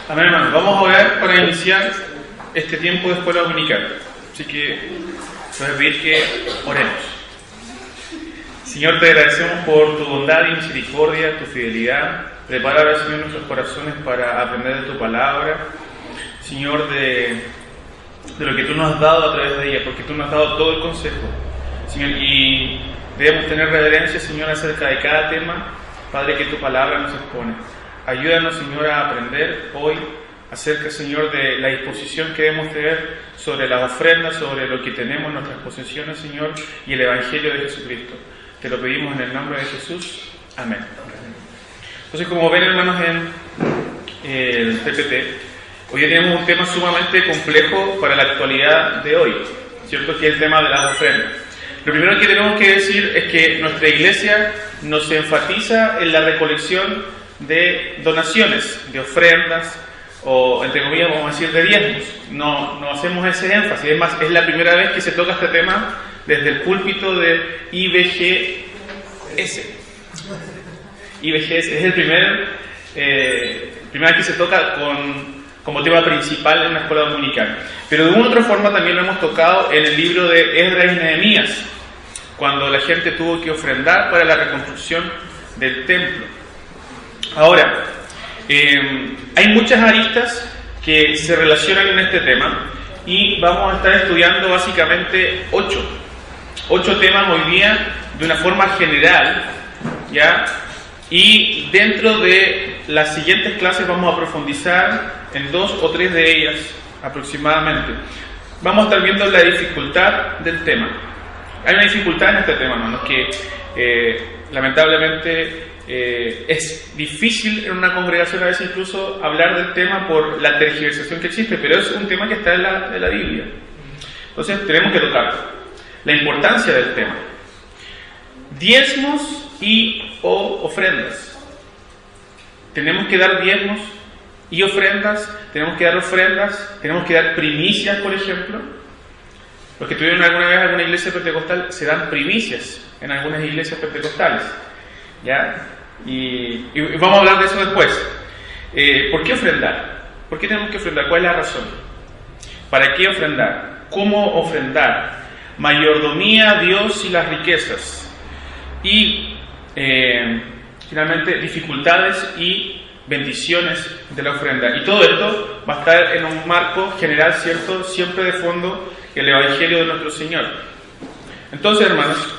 Amén, hermanos. Vamos a orar para iniciar este tiempo de escuela dominical. Así que voy a pedir que oremos. Señor, te agradecemos por tu bondad y misericordia, tu fidelidad. Prepara ahora, Señor, nuestros corazones para aprender de tu palabra. Señor, de lo que tú nos has dado a través de ella, porque tú nos has dado todo el consejo. Señor, y debemos tener reverencia, Señor, acerca de cada tema, Padre, que tu palabra nos expone. Ayúdanos, Señor, a aprender hoy acerca, Señor, de la disposición que debemos tener sobre las ofrendas, sobre lo que tenemos en nuestras posesiones, Señor, y el Evangelio de Jesucristo. Te lo pedimos en el nombre de Jesús. Amén. Entonces, como ven, hermanos, en el PPT, hoy tenemos un tema sumamente complejo para la actualidad de hoy, ¿cierto? Que es el tema de las ofrendas. Lo primero que tenemos que decir es que nuestra iglesia nos enfatiza en la recolección de donaciones, de ofrendas, o entre comillas vamos a decir de diezmos. No hacemos ese énfasis. Es más, es la primera vez que se toca este tema desde el púlpito de IBGS. IBGS es el primera vez que se toca como tema principal en una escuela dominical. Pero de una u otra forma también lo hemos tocado en el libro de Esdras y Nehemías, cuando la gente tuvo que ofrendar para la reconstrucción del templo. Ahora, hay muchas aristas que se relacionan en este tema y vamos a estar estudiando básicamente 8 temas hoy día de una forma general, ¿ya? Y dentro de las siguientes clases vamos a profundizar en 2 o 3 de ellas aproximadamente. Vamos a estar viendo la dificultad del tema. Hay una dificultad en este tema, hermanos, que lamentablemente es difícil en una congregación a veces incluso hablar del tema por la tergiversación que existe, pero es un tema que está en la Biblia. Entonces tenemos que tocar la importancia del tema. Diezmos o ofrendas. Tenemos que dar diezmos y ofrendas, tenemos que dar ofrendas, tenemos que dar primicias, por ejemplo. Los que tuvieron alguna vez alguna iglesia pentecostal, se dan primicias en algunas iglesias pentecostales, ¿ya? Y vamos a hablar de eso después. ¿Por qué ofrendar? ¿Por qué tenemos que ofrendar? ¿Cuál es la razón? ¿Para qué ofrendar? ¿Cómo ofrendar? Mayordomía, Dios y las riquezas. Y finalmente dificultades y bendiciones de la ofrenda. Y todo esto va a estar en un marco general, ¿cierto? Siempre de fondo el Evangelio de nuestro Señor. Entonces, hermanos,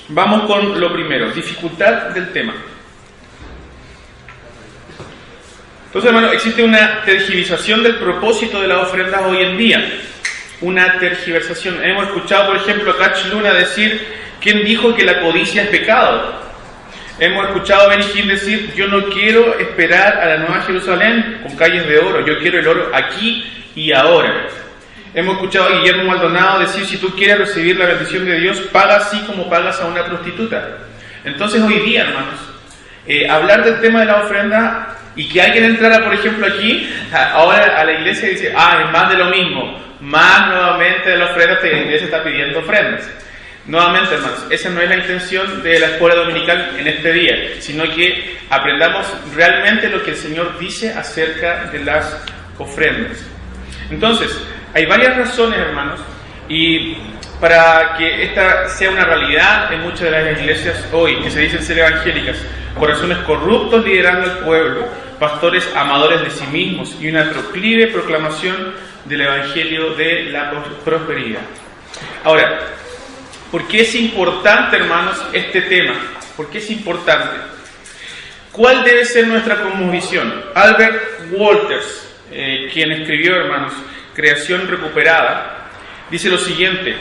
vamos con lo primero, dificultad del tema. Entonces, hermanos, existe una tergiversación del propósito de las ofrendas hoy en día. Una tergiversación. Hemos escuchado, por ejemplo, a Cach Luna decir: ¿quién dijo que la codicia es pecado? Hemos escuchado a Benny Hinn decir: yo no quiero esperar a la Nueva Jerusalén con calles de oro, yo quiero el oro aquí y ahora. Hemos escuchado a Guillermo Maldonado decir: si tú quieres recibir la bendición de Dios, paga así como pagas a una prostituta. Entonces hoy día, hermanos, hablar del tema de la ofrenda y que alguien entrara, por ejemplo, aquí, ahora a la iglesia y dice: es más de lo mismo, más nuevamente de la ofrenda, la iglesia está pidiendo ofrendas. Nuevamente, hermanos, esa no es la intención de la escuela dominical en este día, sino que aprendamos realmente lo que el Señor dice acerca de las ofrendas. Entonces, hay varias razones, hermanos, y para que esta sea una realidad en muchas de las iglesias hoy, que se dicen ser evangélicas: corazones corruptos liderando al pueblo, pastores amadores de sí mismos y una proclive proclamación del evangelio de la prosperidad. Ahora, ¿por qué es importante, hermanos, este tema? ¿Por qué es importante? ¿Cuál debe ser nuestra cosmovisión? Albert Walters, quien escribió, hermanos, Creación Recuperada, dice lo siguiente: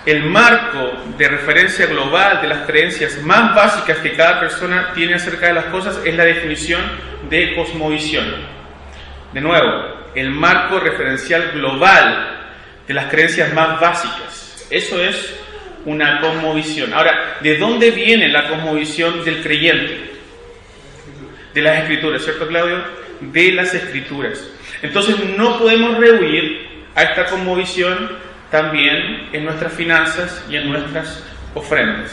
el marco de referencia global de las creencias más básicas que cada persona tiene acerca de las cosas es la definición de cosmovisión. De nuevo, el marco referencial global de las creencias más básicas. Eso es una cosmovisión. Ahora, ¿de dónde viene la cosmovisión del creyente? De las Escrituras, ¿cierto, Claudio? De las Escrituras. Entonces no podemos rehuir a esta cosmovisión también en nuestras finanzas y en nuestras ofrendas.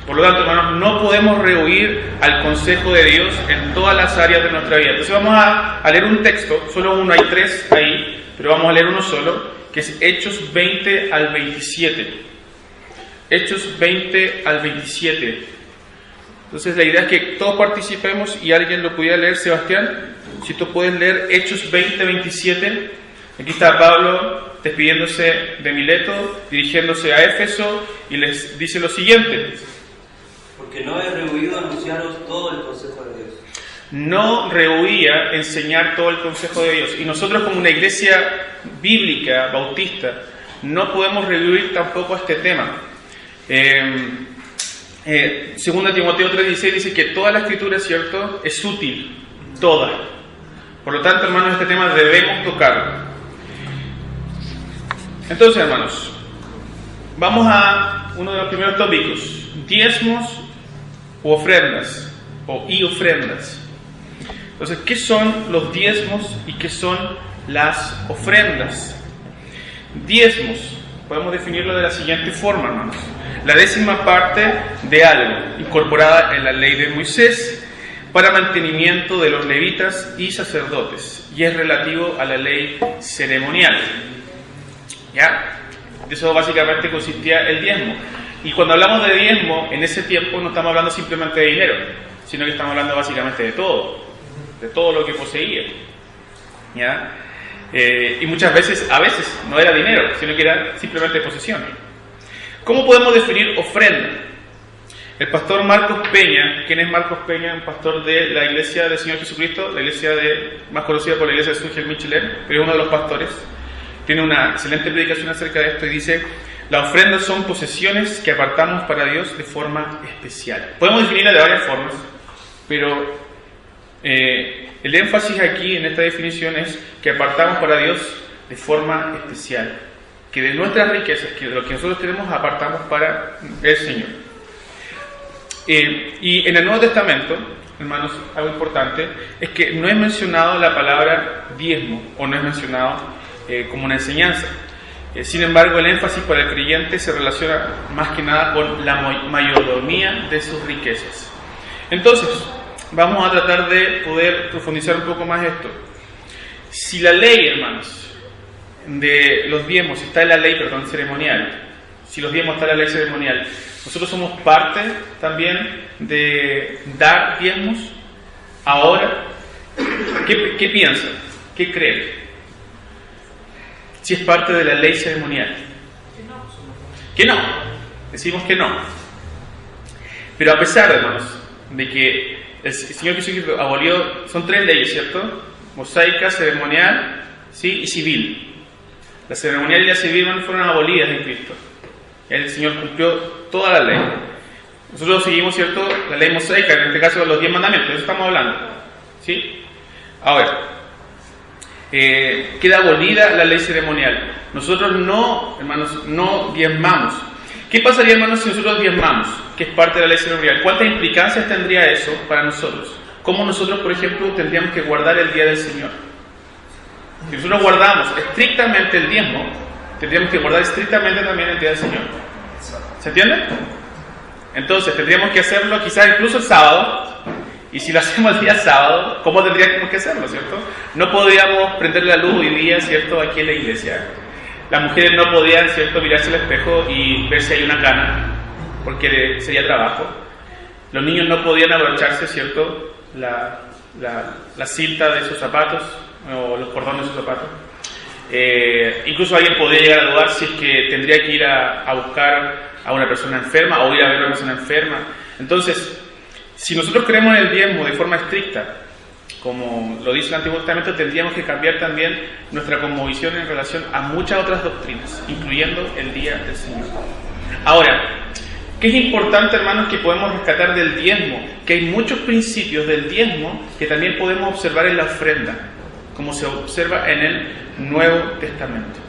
Por lo tanto, hermanos, no podemos rehuir al consejo de Dios en todas las áreas de nuestra vida. Entonces vamos a leer un texto, solo uno, hay 3 ahí, pero vamos a leer uno solo, que es Hechos 20 al 27. Hechos 20 al 27. Entonces la idea es que todos participemos y alguien lo pudiera leer. Sebastián, si tú puedes leer Hechos 20, 27. Aquí está Pablo despidiéndose de Mileto, dirigiéndose a Éfeso y les dice lo siguiente. Porque no he rehuido anunciaros todo el consejo de Dios. No rehuía enseñar todo el consejo de Dios. Y nosotros como una iglesia bíblica, bautista, no podemos rehuir tampoco este tema. Segunda Timoteo 3:16 dice que toda la escritura, ¿cierto?, es útil, toda. Por lo tanto, hermanos, este tema debemos tocarlo. Entonces, hermanos, vamos a uno de los primeros tópicos: diezmos u ofrendas, y ofrendas. Entonces, ¿qué son los diezmos y qué son las ofrendas? Diezmos, podemos definirlo de la siguiente forma, hermanos: la 10ª parte de algo incorporada en la ley de Moisés para mantenimiento de los levitas y sacerdotes, y es relativo a la ley ceremonial. ¿Ya? De eso básicamente consistía el diezmo. Y cuando hablamos de diezmo, en ese tiempo no estamos hablando simplemente de dinero, sino que estamos hablando básicamente de todo lo que poseía. ¿Ya? Y muchas veces, a veces, no era dinero, sino que era simplemente posesión. ¿Cómo podemos definir ofrenda? El pastor Marcos Peña, ¿quién es Marcos Peña? Un pastor de la Iglesia del Señor Jesucristo, la iglesia más conocida por la Iglesia de Sungel Michelén, pero es uno de los pastores. Tiene una excelente predicación acerca de esto y dice: las ofrendas son posesiones que apartamos para Dios de forma especial. Podemos definirla de varias formas, pero el énfasis aquí en esta definición es que apartamos para Dios de forma especial, que de nuestras riquezas, que de lo que nosotros tenemos, apartamos para el Señor. Y en el Nuevo Testamento, hermanos, algo importante es que no es mencionado la palabra diezmo, o no es mencionado como una enseñanza. Sin embargo, el énfasis para el creyente se relaciona más que nada con la mayordomía de sus riquezas. Entonces, vamos a tratar de poder profundizar un poco más esto. Si la ley, hermanos, de los diezmos está en la ley, ceremonial, si los diezmos está en la ley ceremonial, nosotros somos parte también de dar diezmos. Ahora, ¿qué piensan? ¿Qué creen? Si es parte de la ley ceremonial. Que no. Decimos que no. Pero a pesar, hermanos, de que el Señor Jesucristo abolió, son 3 leyes, ¿cierto? Mosaica, ceremonial, ¿sí?, y civil. La ceremonial y la civil fueron abolidas en Cristo. El Señor cumplió toda la ley. Nosotros seguimos, ¿cierto?, la ley mosaica, en este caso los 10 mandamientos, de eso estamos hablando. ¿Sí? Ahora, queda abolida la ley ceremonial. Nosotros no, hermanos, no diezmamos. ¿Qué pasaría, hermanos, si nosotros diezmamos, que es parte de la ley ceremonial? ¿Cuántas implicancias tendría eso para nosotros? ¿Cómo nosotros, por ejemplo, tendríamos que guardar el día del Señor? Si nosotros guardamos estrictamente el diezmo, tendríamos que guardar estrictamente también el día del Señor. ¿Se entiende? Entonces, tendríamos que hacerlo quizás incluso el sábado. Y si lo hacemos el día sábado, ¿cómo tendríamos que hacerlo, cierto? No podríamos prender la luz hoy día, ¿cierto?, aquí en la iglesia. Las mujeres no podían, ¿cierto?, mirarse al espejo y ver si hay una cana, porque sería trabajo. Los niños no podían abrocharse, ¿cierto?, la cinta de sus zapatos o los cordones de sus zapatos. Incluso alguien podría llegar a dudar si es que tendría que ir a buscar a una persona enferma o ir a ver a una persona enferma. Entonces, si nosotros creemos en el diezmo de forma estricta, como lo dice el Antiguo Testamento, tendríamos que cambiar también nuestra cosmovisión en relación a muchas otras doctrinas, incluyendo el día del Señor. Ahora, ¿qué es importante, hermanos, que podemos rescatar del diezmo? Que hay muchos principios del diezmo que también podemos observar en la ofrenda, como se observa en el Nuevo Testamento.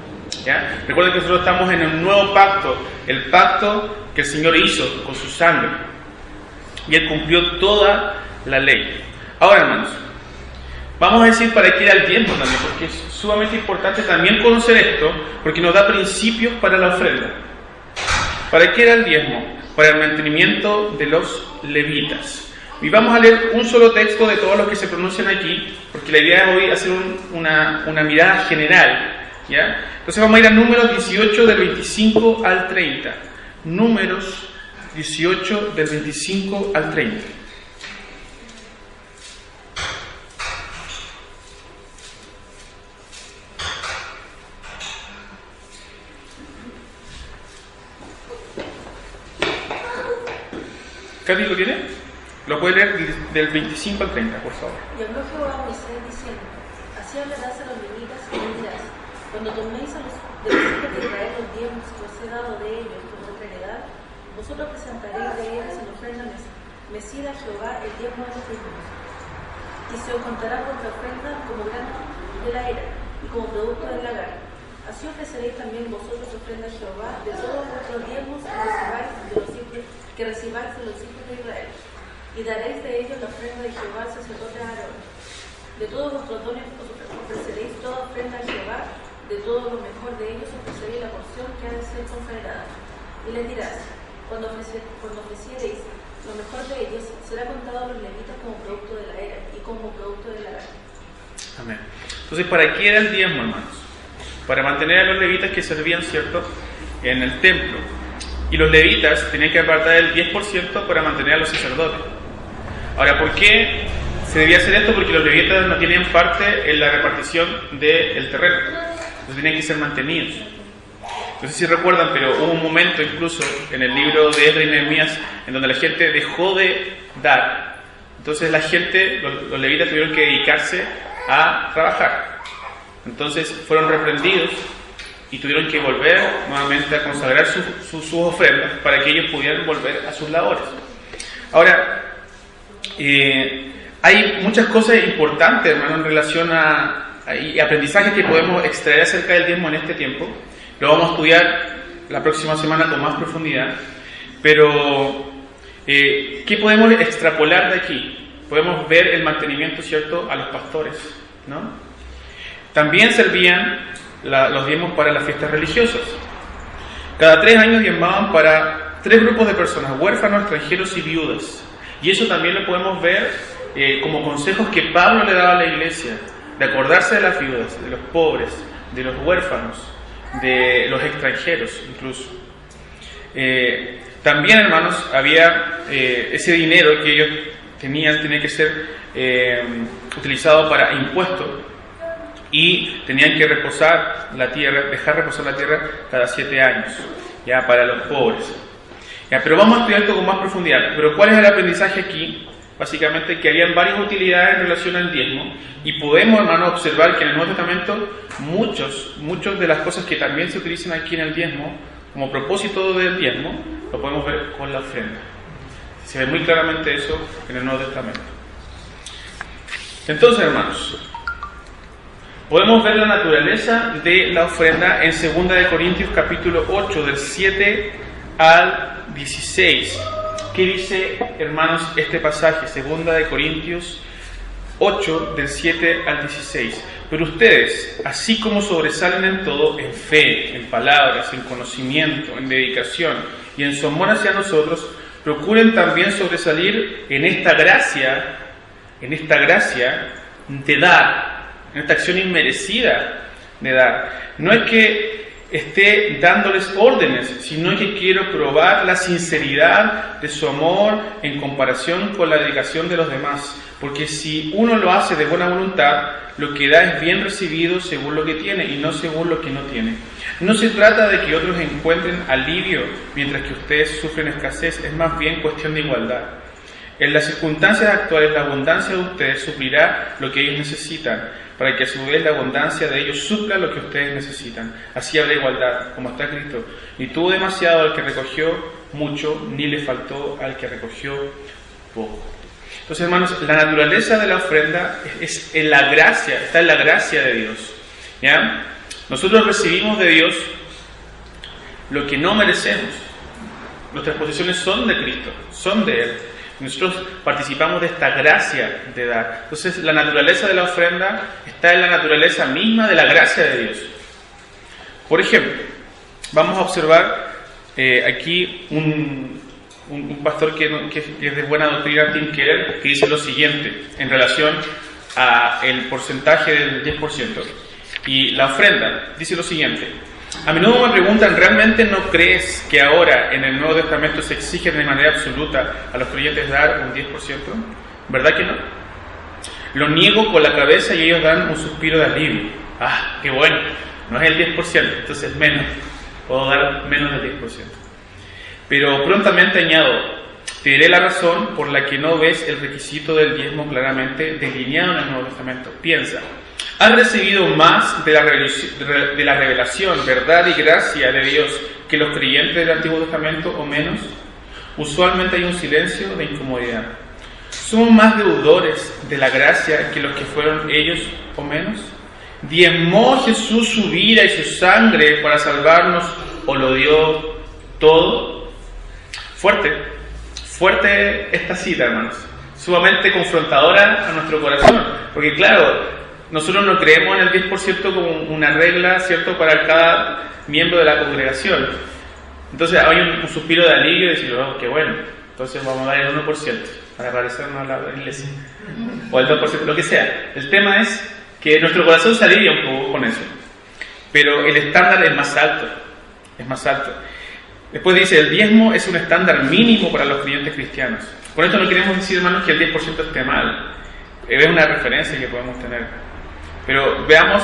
¿Ya? Recuerden que nosotros estamos en un nuevo pacto, el pacto que el Señor hizo con su sangre, y Él cumplió toda la ley. Ahora, hermanos, vamos a decir para qué era el diezmo también, porque es sumamente importante también conocer esto, porque nos da principios para la ofrenda. ¿Para qué era el diezmo? para el mantenimiento de los levitas. Y vamos a leer un solo texto de todos los que se pronuncian aquí, porque la idea es hoy hacer una mirada general, ¿ya? Entonces vamos a ir a Números 18 del 25 al 30. Números 18 del 25 al 30. ¿Katy lo tiene? Lo puede leer del 25 al 30, por favor. Y habló Jehová a Moisés diciendo: así hablarás a los levitas y les dirás: cuando toméis a los de los hijos de Israel los diezmos que os he dado de ellos como heredad, vosotros presentaréis de ellos en ofrenda mecida a Jehová el diezmo de los diezmos. Y se os contará vuestra ofrenda como grano de la era y como producto del lagar. Así ofreceréis también vosotros ofrenda a Jehová de todos vuestros diezmos que recibáis de los hijos de Israel. Y daréis de ellos la ofrenda de Jehová al sacerdote Aarón. De todos vuestros dones ofreceréis toda ofrenda a Jehová, de todo lo mejor de ellos ofreceréis la porción que ha de ser consagrada. Y les dirás: cuando ofreciereis lo mejor de ellos, será contado a los levitas como producto de la era y como producto de la gana. Amén. Entonces, ¿para qué era el diezmo, hermanos? Para mantener a los levitas que servían, ¿cierto?, en el templo. Y los levitas tenían que apartar el 10% para mantener a los sacerdotes. Ahora, ¿por qué se debía hacer esto? Porque los levitas no tenían parte en la repartición del terreno. Entonces tenían que ser mantenidos. No sé si recuerdan, pero hubo un momento incluso en el libro de Esdras y Nehemías en donde la gente dejó de dar. Entonces los levitas tuvieron que dedicarse a trabajar. Entonces fueron reprendidos y tuvieron que volver nuevamente a consagrar sus ofrendas para que ellos pudieran volver a sus labores. Ahora, hay muchas cosas importantes, hermano, en relación y aprendizajes que podemos extraer acerca del diezmo en este tiempo. Lo vamos a estudiar la próxima semana con más profundidad. Pero, ¿qué podemos extrapolar de aquí? Podemos ver el mantenimiento, ¿cierto?, a los pastores, ¿no? También servían los diezmos para las fiestas religiosas. Cada 3 años diezmaban para 3 grupos de personas: huérfanos, extranjeros y viudas. Y eso también lo podemos ver como consejos que Pablo le daba a la iglesia, de acordarse de las viudas, de los pobres, de los huérfanos, de los extranjeros incluso. También, hermanos, había ese dinero que ellos tenían, tenía que ser utilizado para impuestos, y tenían que reposar la tierra, dejar reposar la tierra cada 7 años, ya, para los pobres. Ya, pero vamos a estudiar esto con más profundidad. Pero ¿cuál es el aprendizaje aquí? Básicamente que habían varias utilidades en relación al diezmo, y podemos, hermano, observar que en el Nuevo Testamento muchas de las cosas que también se utilizan aquí en el diezmo, como propósito del diezmo, lo podemos ver con la ofrenda. Se ve muy claramente eso en el Nuevo Testamento. Entonces, hermanos, podemos ver la naturaleza de la ofrenda en 2 de Corintios capítulo 8, del 7 al 16. ¿Qué dice, hermanos, este pasaje? 2 de Corintios 8, del 7 al 16. Pero ustedes, así como sobresalen en todo, en fe, en palabras, en conocimiento, en dedicación y en su amor hacia nosotros, procuren también sobresalir en esta gracia de dar, en esta acción inmerecida de dar. No es que esté dándoles órdenes, sino que quiero probar la sinceridad de su amor en comparación con la dedicación de los demás. Porque si uno lo hace de buena voluntad, lo que da es bien recibido según lo que tiene y no según lo que no tiene. No se trata de que otros encuentren alivio mientras que ustedes sufren escasez, es más bien cuestión de igualdad. En las circunstancias actuales, la abundancia de ustedes suplirá lo que ellos necesitan, para que a su vez la abundancia de ellos supla lo que ustedes necesitan. Así habrá igualdad, como está escrito: ni tuvo demasiado al que recogió mucho, ni le faltó al que recogió poco. Entonces, hermanos, la naturaleza de la ofrenda es en la gracia, está en la gracia de Dios, ¿ya? Nosotros recibimos de Dios lo que no merecemos. Nuestras posesiones son de Cristo, son de Él. Nosotros participamos de esta gracia de dar. Entonces, la naturaleza de la ofrenda está en la naturaleza misma de la gracia de Dios. Por ejemplo, vamos a observar aquí un pastor que es de buena doctrina, Tim Keller, que dice lo siguiente en relación a el porcentaje del 10% y la ofrenda. Dice lo siguiente: a menudo me preguntan, ¿realmente no crees que ahora en el Nuevo Testamento se exige de manera absoluta a los creyentes dar un 10%? ¿Verdad que no? Lo niego con la cabeza y ellos dan un suspiro de alivio. ¡Ah, qué bueno! No es el 10%, entonces menos. Puedo dar menos del 10%. Pero prontamente añado, te diré la razón por la que no ves el requisito del diezmo claramente delineado en el Nuevo Testamento. Piensa, ¿has recibido más de la revelación, verdad y gracia de Dios que los creyentes del Antiguo Testamento o menos? Usualmente hay un silencio de incomodidad. ¿Somos más deudores de la gracia que los que fueron ellos o menos? ¿Diezmó Jesús su vida y su sangre para salvarnos o lo dio todo? Fuerte esta cita, hermanos. Sumamente confrontadora a nuestro corazón. Porque claro, nosotros no creemos en el 10% como una regla, ¿cierto?, para cada miembro de la congregación. Entonces hay un suspiro de alivio y decir, oh, qué bueno, entonces vamos a dar el 1% para parecernos a la iglesia. O el 2%, lo que sea. El tema es que nuestro corazón se alivia un poco con eso. Pero el estándar es más alto. Es más alto. Después dice, el diezmo es un estándar mínimo para los creyentes cristianos. Con esto no queremos decir, hermanos, que el 10% esté mal. Es una referencia que podemos tener. Pero veamos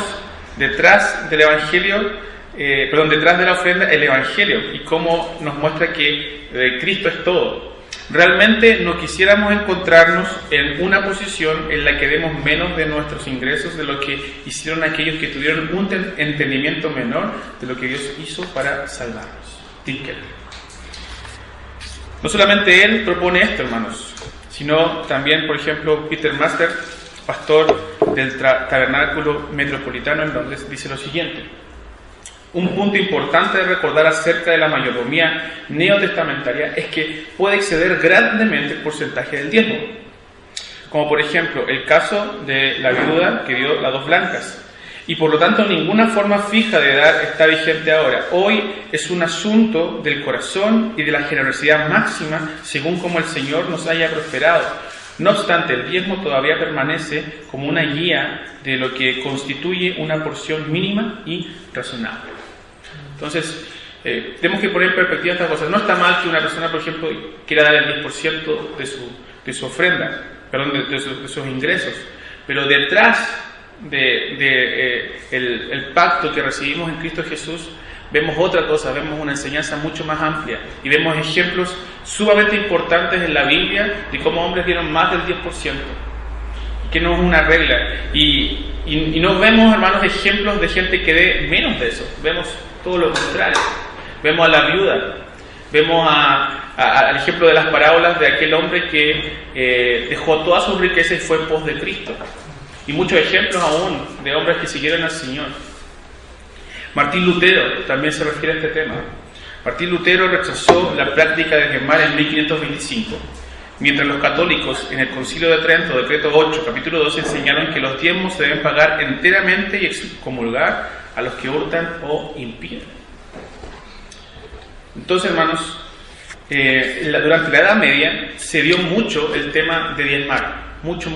detrás del Evangelio, detrás de la ofrenda, el Evangelio y cómo nos muestra que Cristo es todo. Realmente no quisiéramos encontrarnos en una posición en la que demos menos de nuestros ingresos de lo que hicieron aquellos que tuvieron un entendimiento menor de lo que Dios hizo para salvarnos. Tim Keller. No solamente él propone esto, hermanos, sino también, por ejemplo, Peter Master, pastor del Tabernáculo Metropolitano en Londres, dice lo siguiente: un punto importante de recordar acerca de la mayordomía neotestamentaria es que puede exceder grandemente el porcentaje del diezmo, como por ejemplo el caso de la viuda que dio las 2 blancas, y por lo tanto ninguna forma fija de dar está vigente ahora. Hoy es un asunto del corazón y de la generosidad máxima según como el Señor nos haya prosperado. No obstante, el diezmo todavía permanece como una guía de lo que constituye una porción mínima y razonable. Entonces, tenemos que poner en perspectiva estas cosas. No está mal que una persona, por ejemplo, quiera dar el 10% de su ofrenda, de sus ingresos, pero detrás el pacto que recibimos en Cristo Jesús, vemos otra cosa, vemos una enseñanza mucho más amplia y vemos ejemplos sumamente importantes en la Biblia de cómo hombres dieron más del 10%, que no es una regla, y no vemos, hermanos, ejemplos de gente que dé menos de eso. Vemos todo lo contrario. Vemos a la viuda, vemos al ejemplo de las parábolas de aquel hombre que dejó toda su riqueza y fue en pos de Cristo, y muchos ejemplos aún de hombres que siguieron al Señor. Martín Lutero también se refiere a este tema. Martín Lutero rechazó la práctica de diezmar en 1525, mientras los católicos en el Concilio de Trento, decreto 8, capítulo 12, enseñaron que los diezmos se deben pagar enteramente y excomulgar a los que hurtan o impiden. Entonces, hermanos, durante la Edad Media se dio mucho el tema de diezmar, mucho.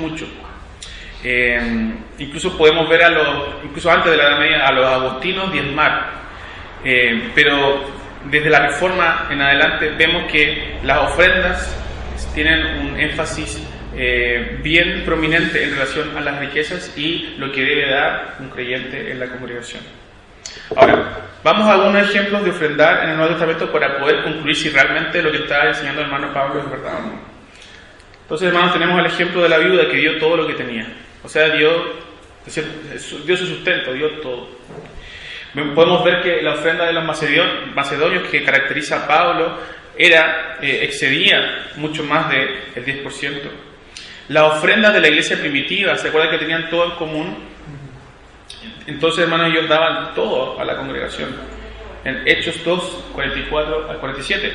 Incluso podemos ver incluso antes de la Edad Media, a los agustinos diezmar, pero desde la Reforma en adelante vemos que las ofrendas tienen un énfasis bien prominente en relación a las riquezas y lo que debe dar un creyente en la congregación. Ahora, vamos a algunos ejemplos de ofrendar en el Nuevo Testamento para poder concluir si realmente lo que está enseñando el hermano Pablo es verdad o no. Entonces, hermanos, tenemos el ejemplo de la viuda que dio todo lo que tenía. O sea, dio su sustento, dio todo. Podemos ver que la ofrenda de los macedonios que caracteriza a Pablo excedía mucho más del 10%. La ofrenda de la iglesia primitiva, ¿se acuerdan que tenían todo en común? Entonces, hermanos, ellos daban todo a la congregación. En Hechos 2, 44 al 47.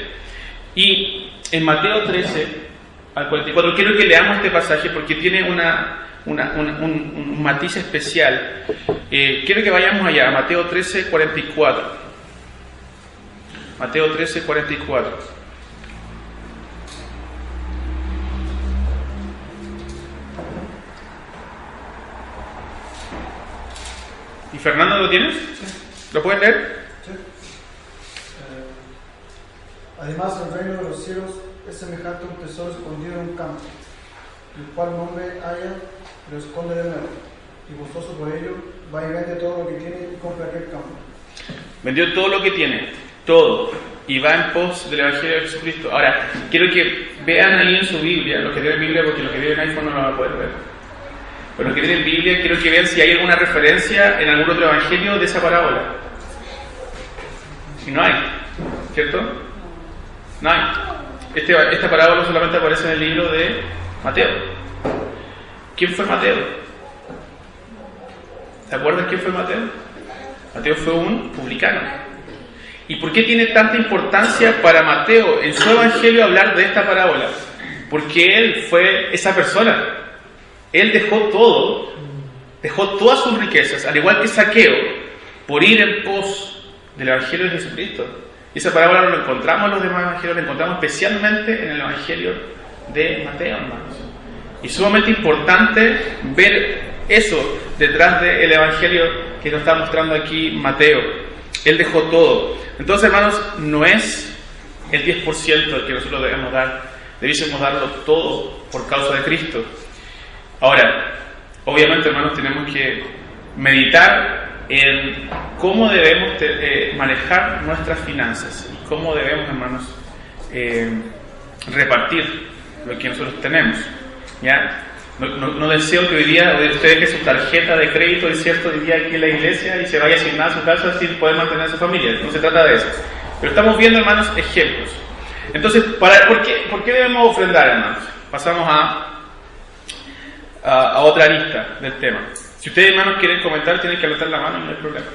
Y en Mateo 13 al 44, quiero que leamos este pasaje porque tiene un matiz especial. Quiero que vayamos allá, a Mateo 13, 44. Mateo 13, 44. Fernando, ¿lo tienes? ¿Lo puedes leer? Sí. Además, el reino de los cielos es semejante a un tesoro escondido en un campo, el cual un hombre halla y lo esconde de nuevo, y gustoso por ello va y vende todo lo que tiene y compra aquel campo. Vendió todo lo que tiene, todo, y va en pos del Evangelio de Jesucristo. Ahora, quiero que vean ahí en su Biblia, los que tienen Biblia, porque los que tienen iPhone no lo van a poder ver. Pero los que tienen Biblia, quiero que vean si hay alguna referencia en algún otro evangelio de esa parábola. Y no hay, ¿cierto? No hay. Esta parábola solamente aparece en el libro de Mateo. ¿Quién fue Mateo? ¿Se acuerdan quién fue Mateo? Mateo fue un publicano. ¿Y por qué tiene tanta importancia para Mateo en su evangelio hablar de esta parábola? Porque él fue esa persona. Él dejó todo, dejó todas sus riquezas, al igual que Zaqueo, por ir en pos del evangelio de Jesucristo. Y esa parábola no la encontramos en los demás evangelios, la encontramos especialmente en el evangelio de Mateo, hermanos. Y es sumamente importante ver eso detrás del evangelio que nos está mostrando aquí Mateo. Él dejó todo. Entonces, hermanos, no es el 10% el que nosotros debemos dar. Debiésemos darlo todo por causa de Cristo. Ahora, obviamente, hermanos, tenemos que meditar en cómo debemos manejar nuestras finanzas y cómo debemos, hermanos, repartir lo que nosotros tenemos. ¿Ya? No deseo que hoy día usted deje su tarjeta de crédito el cierto día aquí en la iglesia y se vaya sin nada a su casa sin poder mantener a su familia. No se trata de eso. Pero estamos viendo, hermanos, ejemplos. Entonces, ¿por qué debemos ofrendar, hermanos? Pasamos a otra arista del tema. Si ustedes, hermanos, quieren comentar, tienen que levantar la mano y no hay problema.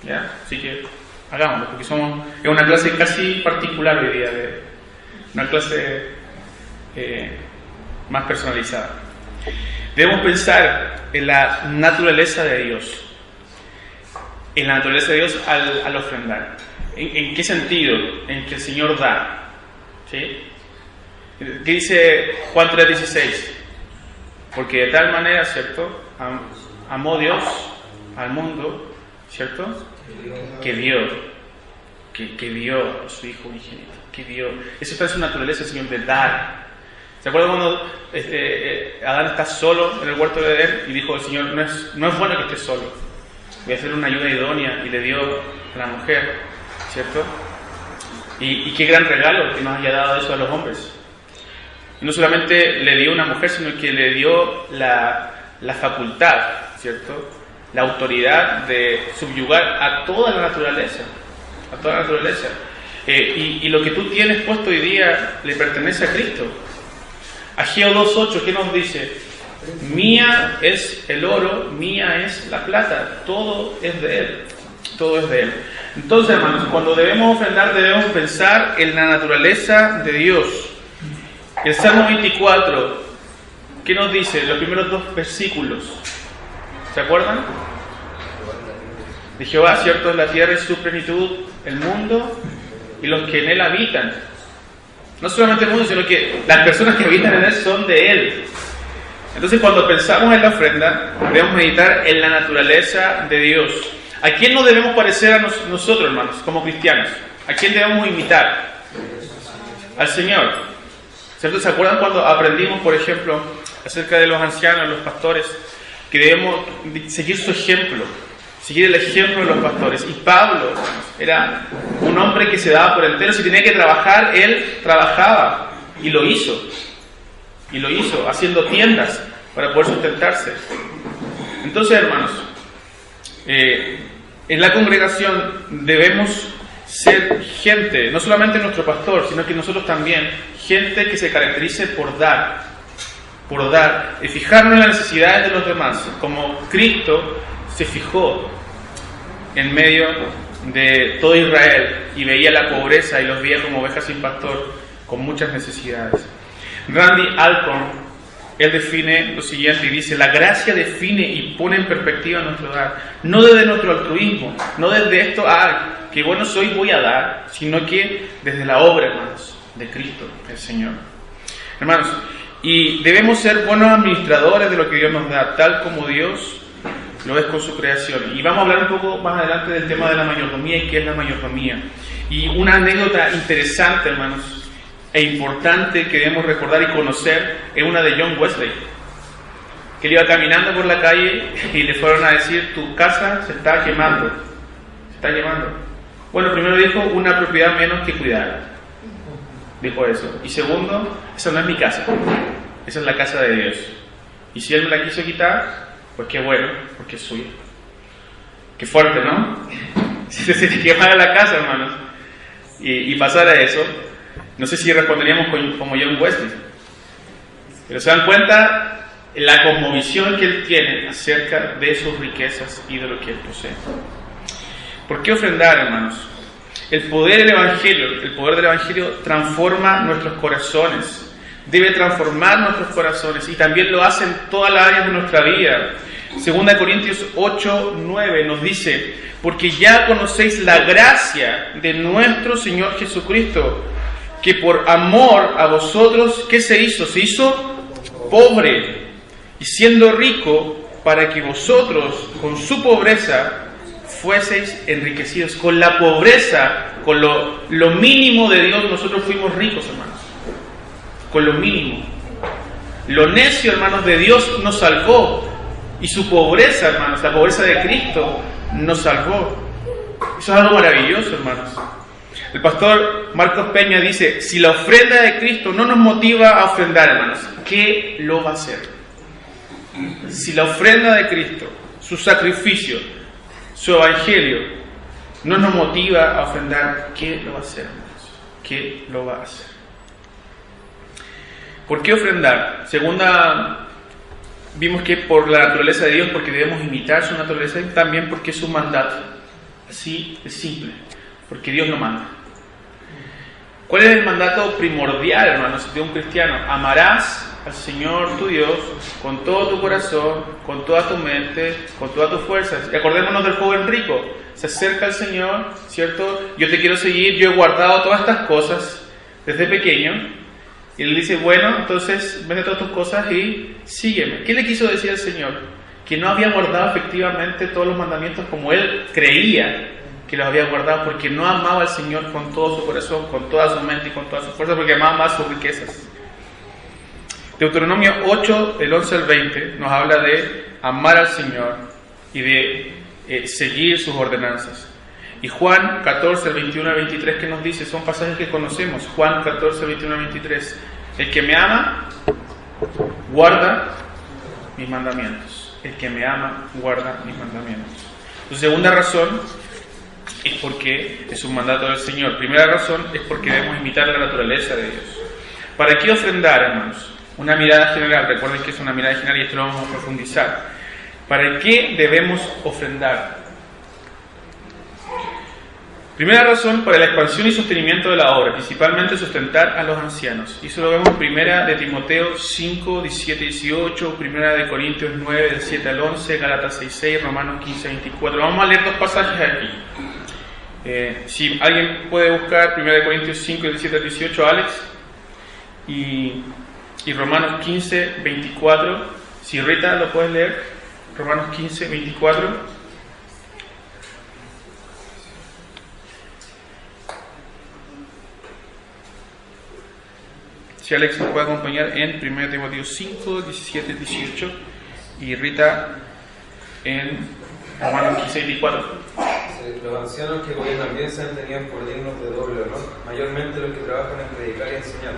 ¿Ya? Así que hagámoslo, porque es una clase casi particular hoy día, una clase más personalizada. Debemos pensar en la naturaleza de Dios. En la naturaleza de Dios al ofrendar. ¿En qué sentido? En que el Señor da. ¿Sí? ¿Qué dice Juan 3:16? Porque de tal manera, ¿cierto? Amó Dios al mundo, ¿cierto? Que dio a su Hijo unigénito. Que dio. Eso está en su naturaleza, Señor, de dar. ¿Se acuerdan cuando Adán está solo en el huerto de Edén y dijo el Señor, no es bueno que esté solo, voy a hacer una ayuda idónea, y le dio a la mujer, ¿cierto? Y qué gran regalo que nos haya dado eso a los hombres. Y no solamente le dio una mujer, sino que le dio la facultad, ¿cierto? La autoridad de subyugar a toda la naturaleza, a toda la naturaleza. Y lo que tú tienes puesto hoy día le pertenece a Cristo. Ageo 2:8, ¿qué nos dice? Mía es el oro, mía es la plata, todo es de Él, todo es de Él. Entonces, hermanos, cuando debemos ofrendar, debemos pensar en la naturaleza de Dios. El Salmo 24, ¿qué nos dice? Los primeros 2 versículos, ¿se acuerdan? De Jehová, cierto, es la tierra y su plenitud, el mundo y los que en él habitan. No solamente el mundo, sino que las personas que habitan en él son de él. Entonces, cuando pensamos en la ofrenda, debemos meditar en la naturaleza de Dios. ¿A quién nos debemos parecer a nosotros, hermanos, como cristianos? ¿A quién debemos imitar? Al Señor. ¿Cierto? ¿Se acuerdan cuando aprendimos, por ejemplo, acerca de los ancianos, los pastores, que debemos seguir su ejemplo? Seguir el ejemplo de los pastores. Y Pablo era un hombre que se daba por entero. Si tenía que trabajar, él trabajaba. Y lo hizo. Y lo hizo, haciendo tiendas para poder sustentarse. Entonces, hermanos, en la congregación debemos ser gente, no solamente nuestro pastor, sino que nosotros también, gente que se caracterice por dar, y fijarnos en las necesidades de los demás, como Cristo se fijó en medio de todo Israel y veía la pobreza y los veía como ovejas sin pastor, con muchas necesidades. Randy Alcorn, él define lo siguiente y dice: la gracia define y pone en perspectiva nuestro dar, no desde nuestro altruismo, no desde esto, que bueno soy, voy a dar, sino que desde la obra, hermanos, de Cristo, el Señor. Hermanos, y debemos ser buenos administradores de lo que Dios nos da, tal como Dios lo es con su creación. Y vamos a hablar un poco más adelante del tema de la mayordomía y qué es la mayordomía. Y una anécdota interesante, hermanos, e importante que debemos recordar y conocer es una de John Wesley, que él iba caminando por la calle y le fueron a decir: tu casa se está quemando, se está quemando. Bueno, primero dijo: una propiedad menos que cuidar, dijo eso. Y segundo, esa no es mi casa, esa es la casa de Dios. Y si Él me la quiso quitar, pues qué bueno, porque es suya. Qué fuerte, ¿no? Si se te quemara la casa, hermanos, y pasara eso, no sé si responderíamos como John Wesley. Pero se dan cuenta la cosmovisión que él tiene acerca de sus riquezas y de lo que él posee. ¿Por qué ofrendar, hermanos? El poder del Evangelio transforma nuestros corazones. Debe transformar nuestros corazones y también lo hace en todas las áreas de nuestra vida. 2 Corintios 8:9 nos dice: porque ya conocéis la gracia de nuestro Señor Jesucristo, que por amor a vosotros, ¿qué se hizo? Se hizo pobre, y siendo rico, para que vosotros con su pobreza fueseis enriquecidos. Con la pobreza, con lo mínimo de Dios, nosotros fuimos ricos, hermanos. Con lo mínimo. Lo necio, hermanos, de Dios nos salvó. Y su pobreza, hermanos, la pobreza de Cristo, nos salvó. Eso es algo maravilloso, hermanos. El pastor Marcos Peña dice: si la ofrenda de Cristo no nos motiva a ofrendar, hermanos, ¿qué lo va a hacer? Si la ofrenda de Cristo, su sacrificio, su evangelio, no nos motiva a ofrendar, ¿qué lo va a hacer, hermanos? ¿Qué lo va a hacer? ¿Por qué ofrendar? Segunda, vimos que por la naturaleza de Dios, porque debemos imitar su naturaleza, y también porque es un mandato. Así de simple, porque Dios lo manda. ¿Cuál es el mandato primordial, hermanos, de un cristiano? Amarás al Señor tu Dios con todo tu corazón, con toda tu mente, con todas tus fuerzas. Y acordémonos del joven rico. Se acerca al Señor, ¿cierto? Yo te quiero seguir, yo he guardado todas estas cosas desde pequeño. Y él dice: bueno, entonces vende todas tus cosas y sígueme. ¿Qué le quiso decir al Señor? Que no había guardado efectivamente todos los mandamientos como él creía que los había guardado, porque no amaba al Señor con todo su corazón, con toda su mente y con toda su fuerza, porque amaba más sus riquezas. Deuteronomio 8, del 11 al 20, nos habla de amar al Señor y de seguir sus ordenanzas. Y Juan 14, del 21 al 23, que nos dice, son pasajes que conocemos. Juan 14, del 21 al 23. El que me ama, guarda mis mandamientos. El que me ama, guarda mis mandamientos. Su segunda razón es porque es un mandato del Señor. Primera razón es porque debemos imitar la naturaleza de Dios. ¿Para qué ofrendar, hermanos? Una mirada general. Recuerden que es una mirada general y esto lo vamos a profundizar. ¿Para qué debemos ofrendar? Primera razón, para la expansión y sostenimiento de la obra, principalmente sustentar a los ancianos. Y eso lo vemos en Primera de Timoteo 5, 17, 18, Primera de Corintios 9, del 7 al 11, Gálatas 6, 6, Romanos 15, 24. Vamos a leer dos pasajes aquí. Si alguien puede buscar Primera de Corintios 5, 17 al 18, Alex, y Romanos 15, 24. Si Rita lo puedes leer, Romanos 15, 24. Si Alex nos puede acompañar en 1 Timoteo 5, 17, 18 y Rita en Romanos 15, 24. Los ancianos que gobiernan bien sean tenidos por dignos de doble honor, mayormente los que trabajan en predicar y enseñar.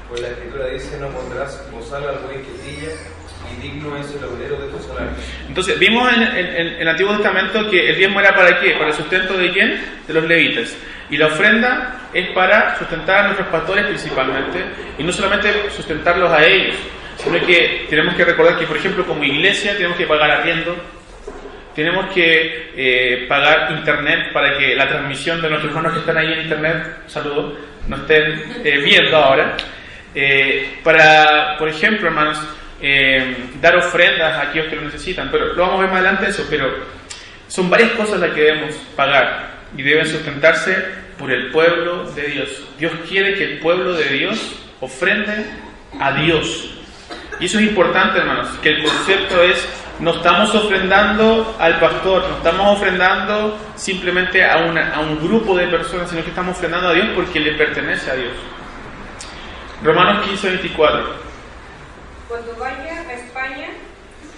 Pues la Escritura dice: no pondrás bozal al buey que trilla, y digno es el obrero de tu salario. Entonces, vimos en el Antiguo Testamento que el diezmo era ¿para qué? ¿Para el sustento de quién? De los levitas. Y la ofrenda es para sustentar a nuestros pastores principalmente, y no solamente sustentarlos a ellos, sino que tenemos que recordar que, por ejemplo, como iglesia tenemos que pagar arriendo, tenemos que pagar internet para que la transmisión de nuestros hermanos que están ahí en internet, saludos, nos estén viendo ahora. Para, por ejemplo, hermanos, dar ofrendas a aquellos que lo necesitan, pero lo vamos a ver más adelante eso, pero son varias cosas las que debemos pagar y deben sustentarse por el pueblo de Dios. Dios quiere que el pueblo de Dios ofrende a Dios. Y eso es importante, hermanos, que el concepto es no estamos ofrendando al pastor, no estamos ofrendando simplemente a un grupo de personas, sino que estamos ofrendando a Dios porque le pertenece a Dios. Romanos 15:24. Cuando vaya a España,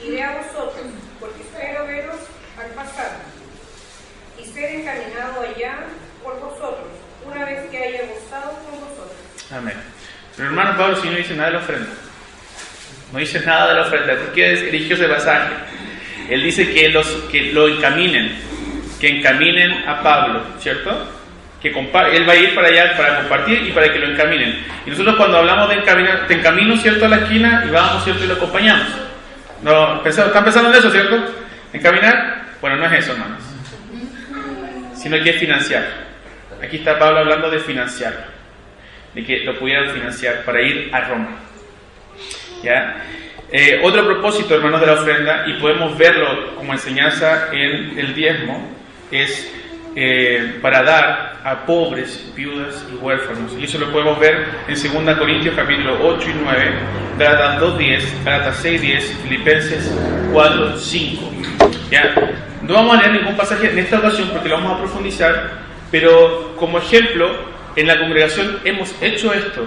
iré a vosotros, porque espero veros al pasar, y ser encaminado allá por vosotros, una vez que haya gozado con vosotros. Amén. Pero hermano Pablo sí no dice nada de la ofrenda. No dice nada de la ofrenda. ¿Por qué eligió ese pasaje? Él dice que lo encaminen, que encaminen a Pablo, ¿cierto? Él va a ir para allá para compartir y para que lo encaminen. Y nosotros cuando hablamos de encaminar, te encamino, ¿cierto?, a la esquina y vamos, ¿cierto?, y lo acompañamos. No, ¿están pensando en eso, cierto? ¿Encaminar? Bueno, no es eso, hermanos. Sino que es financiar. Aquí está Pablo hablando de financiar, de que lo pudieran financiar para ir a Roma. ¿Ya? Otro propósito, hermanos, de la ofrenda, y podemos verlo como enseñanza en el diezmo, es para dar a pobres, viudas y huérfanos. Y eso lo podemos ver en 2 Corintios capítulo 8 y 9, Gálatas 2:10, Gálatas 6:10, Filipenses 4:5. ¿Ya? No vamos a leer ningún pasaje en esta ocasión porque lo vamos a profundizar, pero como ejemplo, en la congregación hemos hecho esto.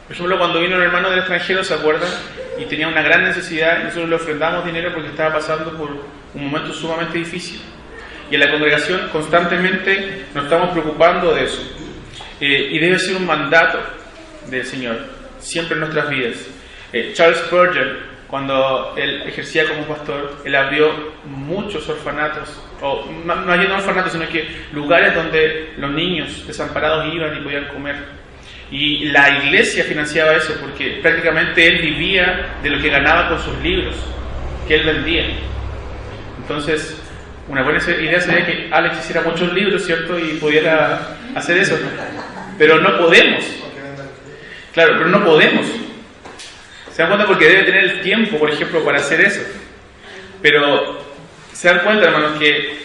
Por ejemplo, cuando vino un hermano del extranjero, ¿se acuerdan? Y tenía una gran necesidad, y nosotros le ofrendamos dinero porque estaba pasando por un momento sumamente difícil. Y en la congregación constantemente nos estamos preocupando de eso. Y debe ser un mandato del Señor, siempre en nuestras vidas. Charles Spurgeon, cuando él ejercía como pastor, él abrió muchos orfanatos, o no hay orfanatos, sino que lugares donde los niños desamparados iban y podían comer. Y la iglesia financiaba eso porque prácticamente él vivía de lo que ganaba con sus libros que él vendía. Entonces, una buena idea sería que Alex hiciera muchos libros, ¿cierto? Y pudiera hacer eso. Pero no podemos. Claro, pero no podemos. ¿Se dan cuenta? Porque debe tener el tiempo, por ejemplo, para hacer eso. Pero se dan cuenta, hermanos, que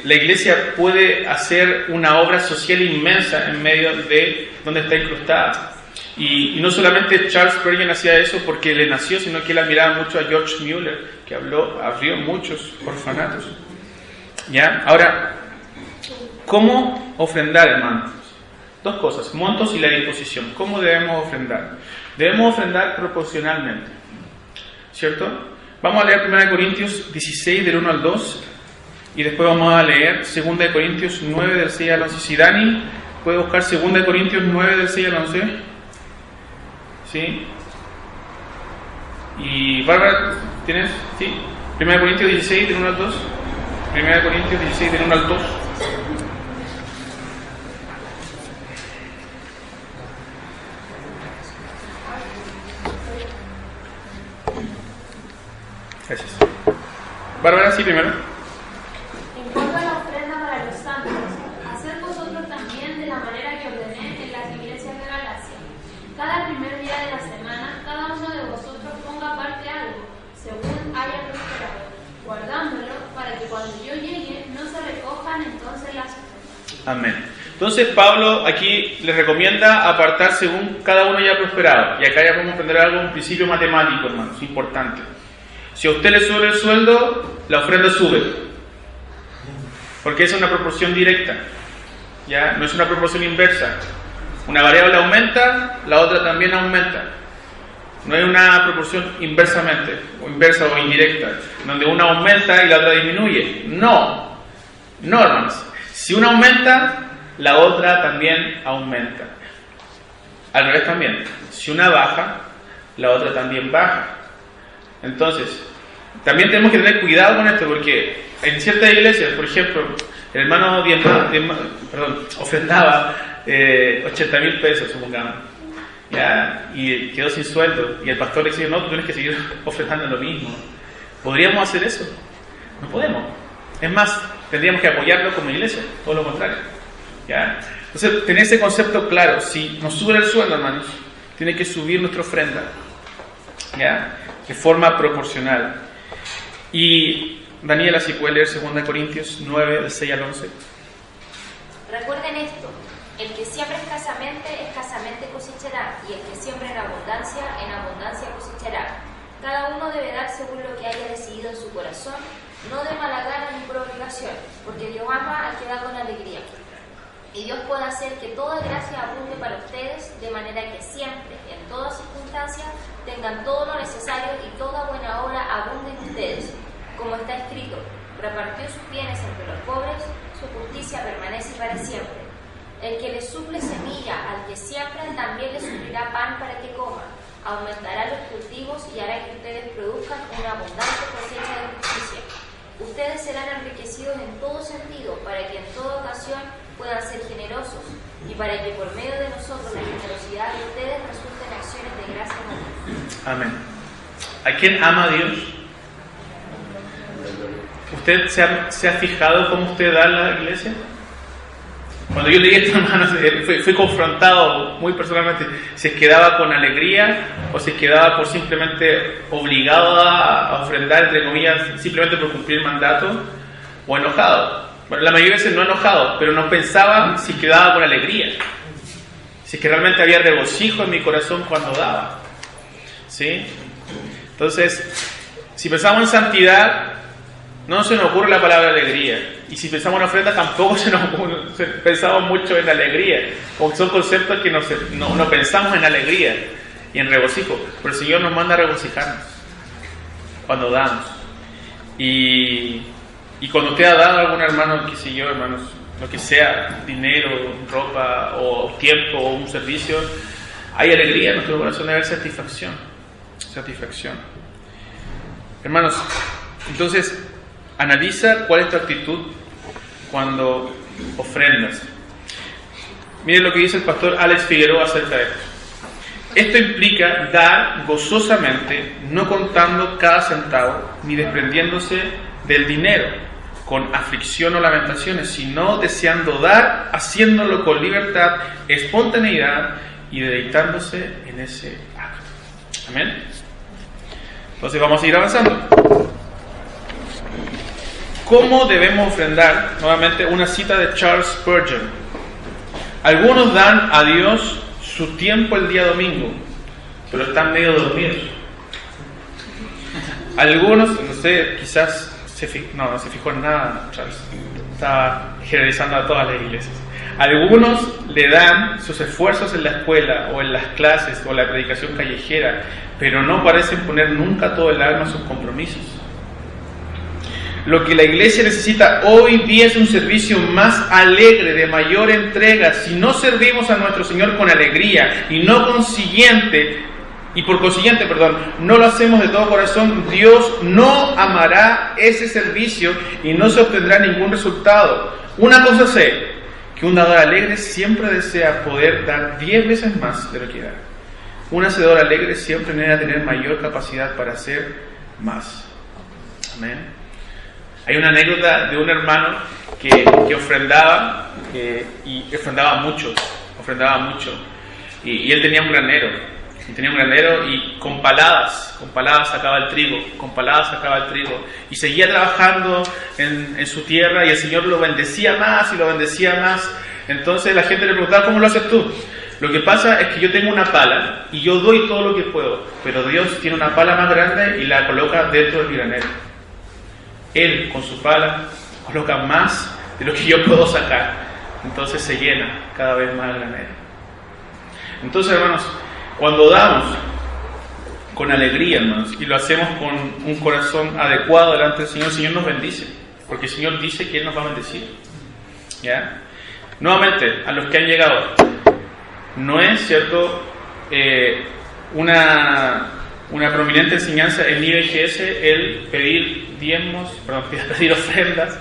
la iglesia puede hacer una obra social inmensa en medio de donde está incrustada. Y no solamente Charles Spurgeon hacía eso porque le nació, sino que él admiraba mucho a George Mueller, que abrió muchos orfanatos. ¿Ya? Ahora, ¿cómo ofrendar, hermanos? Dos cosas, montos y la disposición. ¿Cómo debemos ofrendar? Debemos ofrendar proporcionalmente, ¿cierto? Vamos a leer 1 Corintios 16 del 1 al 2 y después vamos a leer 2 Corintios 9 del 6 al 11. Si Dani puede buscar 2 Corintios 9 del 6 al 11, ¿sí? Y Bárbara, ¿tienes? ¿Sí? 1 Corintios 16 del 1 al 2. 1 Corintios 16 del 1 al 2. Gracias. Bárbara, sí, primero. En cuanto a la ofrenda para los santos, haced vosotros también de la manera que ordené en las iglesias de Galacia. Cada primer día de la semana, cada uno de vosotros ponga aparte algo, según haya prosperado, guardándolo para que cuando yo llegue no se recojan entonces las ofrendas. Amén. Entonces Pablo aquí les recomienda apartar según cada uno haya prosperado. Y acá ya podemos aprender algo, un principio matemático, hermanos, importante. Si a usted le sube el sueldo, la ofrenda sube. Porque es una proporción directa. ¿Ya? No es una proporción inversa. Una variable aumenta, la otra también aumenta. No hay una proporción inversamente, o inversa o indirecta, donde una aumenta y la otra disminuye. No, hermanos. Si una aumenta, la otra también aumenta. Al revés también. Si una baja, la otra también baja. Entonces, también tenemos que tener cuidado con esto, porque en ciertas iglesias, por ejemplo, el hermano ofrendaba 80,000 pesos, supongamos, ¿ya? Y quedó sin sueldo, y el pastor le dice, no, tú tienes que seguir ofrendando lo mismo. ¿Podríamos hacer eso? No podemos. Es más, tendríamos que apoyarlo como iglesia, todo lo contrario, ¿ya? Entonces, tener ese concepto claro. Si nos sube el sueldo, hermanos, tiene que subir nuestra ofrenda, ¿ya? De forma proporcional. Y Daniela, si puede leer 2 Corintios 9, del 6 al 11. Recuerden esto: el que siembra escasamente cosechará, y el que siembra en abundancia cosechará. Cada uno debe dar según lo que haya decidido pedido en su corazón, no de mala gana ni por obligación, porque Dios ama al que da con alegría. Y Dios puede hacer que toda gracia abunde para ustedes, de manera que siempre, en todas circunstancias, tengan todo lo necesario y toda buena obra abunde en ustedes. Como está escrito, repartió sus bienes entre los pobres, su justicia permanece para siempre. El que le suple semilla al que siembra, también le suplirá pan para que coma. Aumentará los cultivos y hará que ustedes produzcan una abundante cosecha de justicia. Ustedes serán enriquecidos en todo sentido, para que en toda ocasión puedan ser generosos y para que por medio de nosotros la generosidad de ustedes resulte en acciones de gracia a Dios. Amén. ¿A quién ama a Dios? ¿Usted se ha fijado cómo usted da en la iglesia? Cuando yo leí esto, hermanos, fui confrontado muy personalmente. ¿Se quedaba con alegría o se quedaba por simplemente obligado a ofrendar, entre comillas, simplemente por cumplir el mandato, o enojado? Bueno, la mayoría de veces no enojado, pero no pensaba si quedaba con alegría, si es que realmente había regocijo en mi corazón cuando daba. ¿Sí? Entonces, si pensamos en santidad, no se nos ocurre la palabra alegría. Y si pensamos en ofrenda, tampoco pensamos mucho en alegría. Porque son conceptos que no pensamos en alegría y en regocijo. Pero el Señor nos manda a regocijarnos cuando damos. Y cuando usted ha dado a algún hermano, qué sé yo, hermanos, lo que sea, dinero, ropa, o tiempo, o un servicio, hay alegría en nuestro corazón, de haber satisfacción. Hermanos, entonces, analiza cuál es tu actitud cuando ofrendas. Miren lo que dice el pastor Alex Figueroa acerca de esto. Esto implica dar gozosamente, no contando cada centavo, ni desprendiéndose del dinero, con aflicción o lamentaciones, sino deseando dar, haciéndolo con libertad, espontaneidad y dedicándose en ese acto. Amén. Entonces vamos a ir avanzando. ¿Cómo debemos ofrendar? Nuevamente una cita de Charles Spurgeon. Algunos dan a Dios su tiempo el día domingo, pero están medio dormidos. Algunos, no sé, quizás no se fijó en nada, Charles. Está generalizando a todas las iglesias. Algunos le dan sus esfuerzos en la escuela o en las clases o la predicación callejera, pero no parecen poner nunca todo el alma en sus compromisos. Lo que la iglesia necesita hoy día es un servicio más alegre, de mayor entrega. Si no servimos a nuestro Señor con alegría y por consiguiente, no lo hacemos de todo corazón, Dios no amará ese servicio y no se obtendrá ningún resultado. Una cosa sé, que un dador alegre siempre desea poder dar 10 veces más de lo que da. Un hacedor alegre siempre necesita tener mayor capacidad para hacer más. Amén. Hay una anécdota de un hermano que ofrendaba y ofrendaba mucho, y él tenía un granero, y con paladas sacaba el trigo, y seguía trabajando en su tierra, y el Señor lo bendecía más y lo bendecía más. Entonces la gente le preguntaba: ¿cómo lo haces tú? Lo que pasa es que yo tengo una pala y yo doy todo lo que puedo, pero Dios tiene una pala más grande y la coloca dentro del granero. Él con su pala coloca más de lo que yo puedo sacar, entonces se llena cada vez más el granero. Entonces, hermanos, cuando damos con alegría, hermanos, y lo hacemos con un corazón adecuado delante del Señor, el Señor nos bendice, porque el Señor dice que Él nos va a bendecir. ¿Ya? Nuevamente, a los que han llegado, no es cierto una prominente enseñanza en IBGS el pedir pedir ofrendas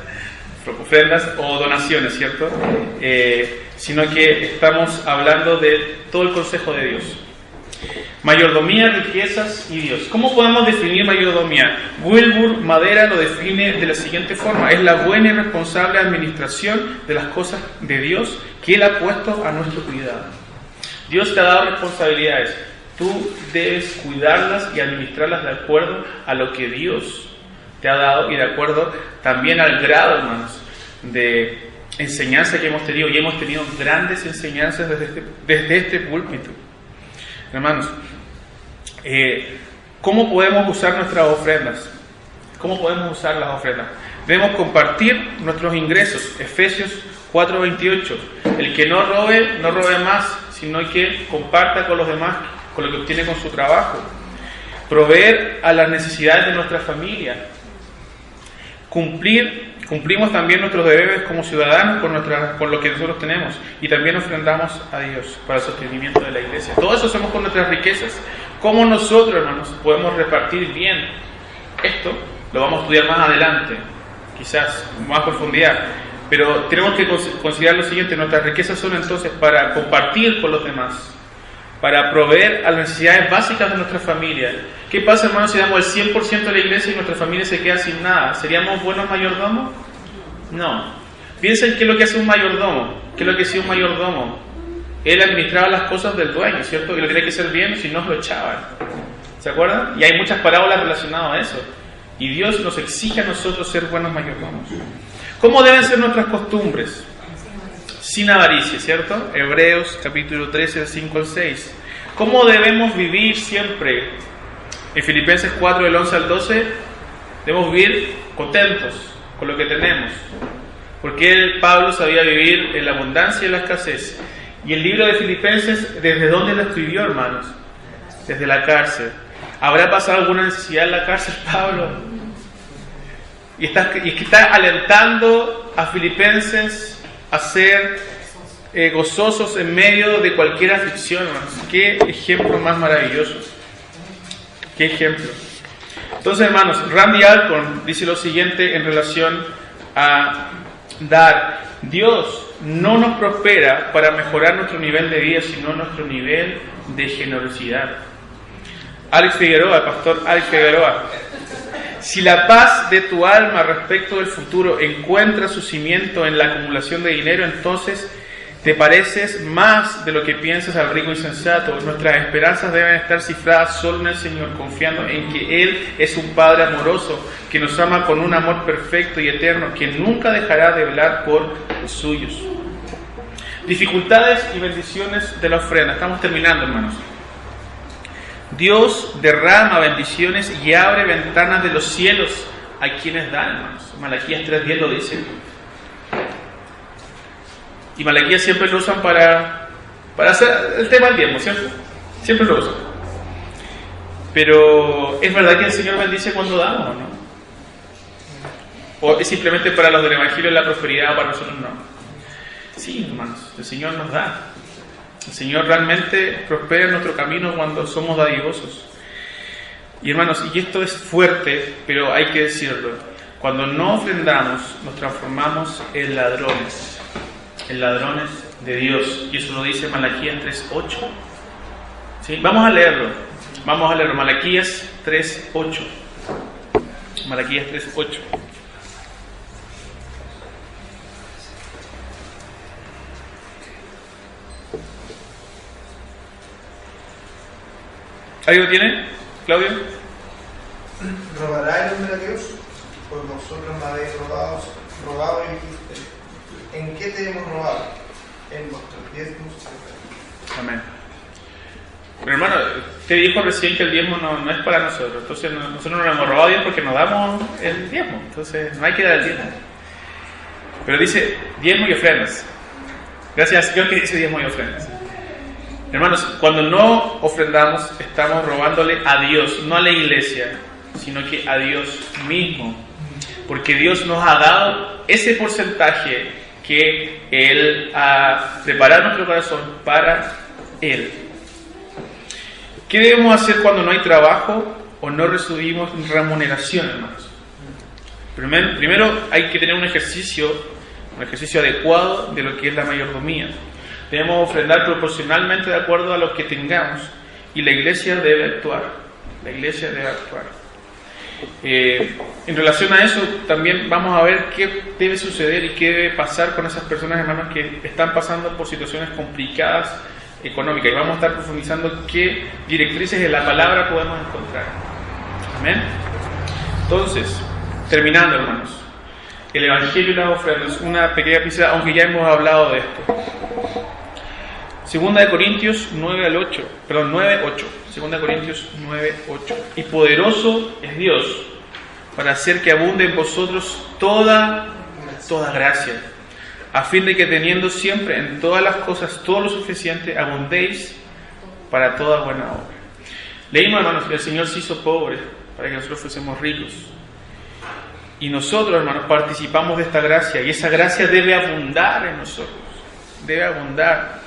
o donaciones, ¿cierto? Sino que estamos hablando de todo el consejo de Dios. Mayordomía, riquezas y Dios. ¿Cómo podemos definir mayordomía? Wilbur Madera lo define de la siguiente forma: es la buena y responsable administración de las cosas de Dios que Él ha puesto a nuestro cuidado. Dios te ha dado responsabilidades. Tú debes cuidarlas y administrarlas de acuerdo a lo que Dios te ha dado y de acuerdo también al grado, hermanos, de enseñanza que hemos tenido. Y hemos tenido grandes enseñanzas desde este púlpito. Hermanos, ¿cómo podemos usar nuestras ofrendas? ¿Cómo podemos usar las ofrendas? Debemos compartir nuestros ingresos. Efesios 4:28. El que no robe más, sino que comparta con los demás, con lo que obtiene con su trabajo. Proveer a las necesidades de nuestra familia. Cumplimos también nuestros deberes como ciudadanos con lo que nosotros tenemos, y también ofrendamos a Dios para el sostenimiento de la iglesia. Todo eso hacemos con nuestras riquezas. ¿Cómo nosotros, hermanos, podemos repartir bien esto? Lo vamos a estudiar más adelante, quizás con más profundidad, pero tenemos que considerar lo siguiente: nuestras riquezas son entonces para compartir con los demás, para proveer a las necesidades básicas de nuestra familia. ¿Qué pasa, hermanos, si damos el 100% de la iglesia y nuestra familia se queda sin nada? ¿Seríamos buenos mayordomos? No. Piensen qué es lo que hace un mayordomo. ¿Qué es lo que hacía un mayordomo? Él administraba las cosas del dueño, ¿cierto? Y lo tenía que hacer bien, si no, lo echaban. ¿Se acuerdan? Y hay muchas parábolas relacionadas a eso. Y Dios nos exige a nosotros ser buenos mayordomos. ¿Cómo deben ser nuestras costumbres? Sin avaricia, ¿cierto? Hebreos capítulo 13, del 5 al 6. ¿Cómo debemos vivir siempre? En Filipenses 4, del 11 al 12, debemos vivir contentos con lo que tenemos. Porque Pablo sabía vivir en la abundancia y en la escasez. Y el libro de Filipenses, ¿desde dónde lo escribió, hermanos? Desde la cárcel. ¿Habrá pasado alguna necesidad en la cárcel, Pablo? Y que está alentando a Filipenses a ser gozosos en medio de cualquier aflicción, hermanos. Qué ejemplo más maravilloso. Qué ejemplo. Entonces, hermanos, Randy Alcorn dice lo siguiente en relación a dar. Dios no nos prospera para mejorar nuestro nivel de vida, sino nuestro nivel de generosidad. Alex Figueroa, el pastor Alex Figueroa: si la paz de tu alma respecto del futuro encuentra su cimiento en la acumulación de dinero, entonces te pareces más de lo que piensas al rico insensato. Nuestras esperanzas deben estar cifradas solo en el Señor, confiando en que Él es un Padre amoroso, que nos ama con un amor perfecto y eterno, que nunca dejará de velar por los suyos. Dificultades y bendiciones de la ofrenda. Estamos terminando, hermanos. Dios derrama bendiciones y abre ventanas de los cielos a quienes dan, hermanos. Malaquías 3:10 lo dice. Y Malaquías siempre lo usan para hacer el tema del diezmo, ¿cierto? Siempre lo usan. Pero ¿es verdad que el Señor bendice cuando damos o no? ¿O es simplemente para los del Evangelio de la prosperidad o para nosotros no? Sí, hermanos, el Señor nos da. El Señor realmente prospera en nuestro camino cuando somos dadivosos. Y hermanos, y esto es fuerte, pero hay que decirlo: cuando no ofrendamos, nos transformamos en ladrones de Dios. Y eso lo dice Malaquías 3:8. ¿Sí? Vamos a leerlo. Malaquías 3:8. Malaquías 3:8. ¿Alguien lo tiene? ¿Claudio? ¿Robará el hombre a Dios? Pues vosotros me habéis robado y dijiste: ¿en qué te hemos robado? En vuestros diezmos. Amén. Pero hermano, usted dijo recién que el diezmo no es para nosotros. Entonces nosotros no lo hemos robado a Dios porque nos damos el diezmo. Entonces no hay que dar el diezmo. Pero dice diezmo y ofrendas. Gracias al Señor que dice diezmo y ofrendas. Hermanos, cuando no ofrendamos, estamos robándole a Dios, no a la iglesia, sino que a Dios mismo. Porque Dios nos ha dado ese porcentaje que Él ha preparado nuestro corazón para Él. ¿Qué debemos hacer cuando no hay trabajo o no recibimos remuneración, hermanos? Primero hay que tener un ejercicio adecuado de lo que es la mayordomía. Debemos ofrendar proporcionalmente de acuerdo a lo que tengamos, y la iglesia debe actuar. En relación a eso, también vamos a ver qué debe suceder y qué debe pasar con esas personas, hermanos, que están pasando por situaciones complicadas económicas, y vamos a estar profundizando qué directrices de la palabra podemos encontrar. Amén. Entonces, terminando, hermanos, el Evangelio y las ofrendas, una pequeña pincelada, aunque ya hemos hablado de esto. Segunda de Corintios 9:8. 2 Corintios 9:8. Y poderoso es Dios para hacer que abunde en vosotros toda gracia, a fin de que teniendo siempre en todas las cosas todo lo suficiente, abundéis para toda buena obra. Leímos, hermanos, que el Señor se hizo pobre para que nosotros fuésemos ricos. Y nosotros, hermanos, participamos de esta gracia, y esa gracia debe abundar en nosotros, debe abundar.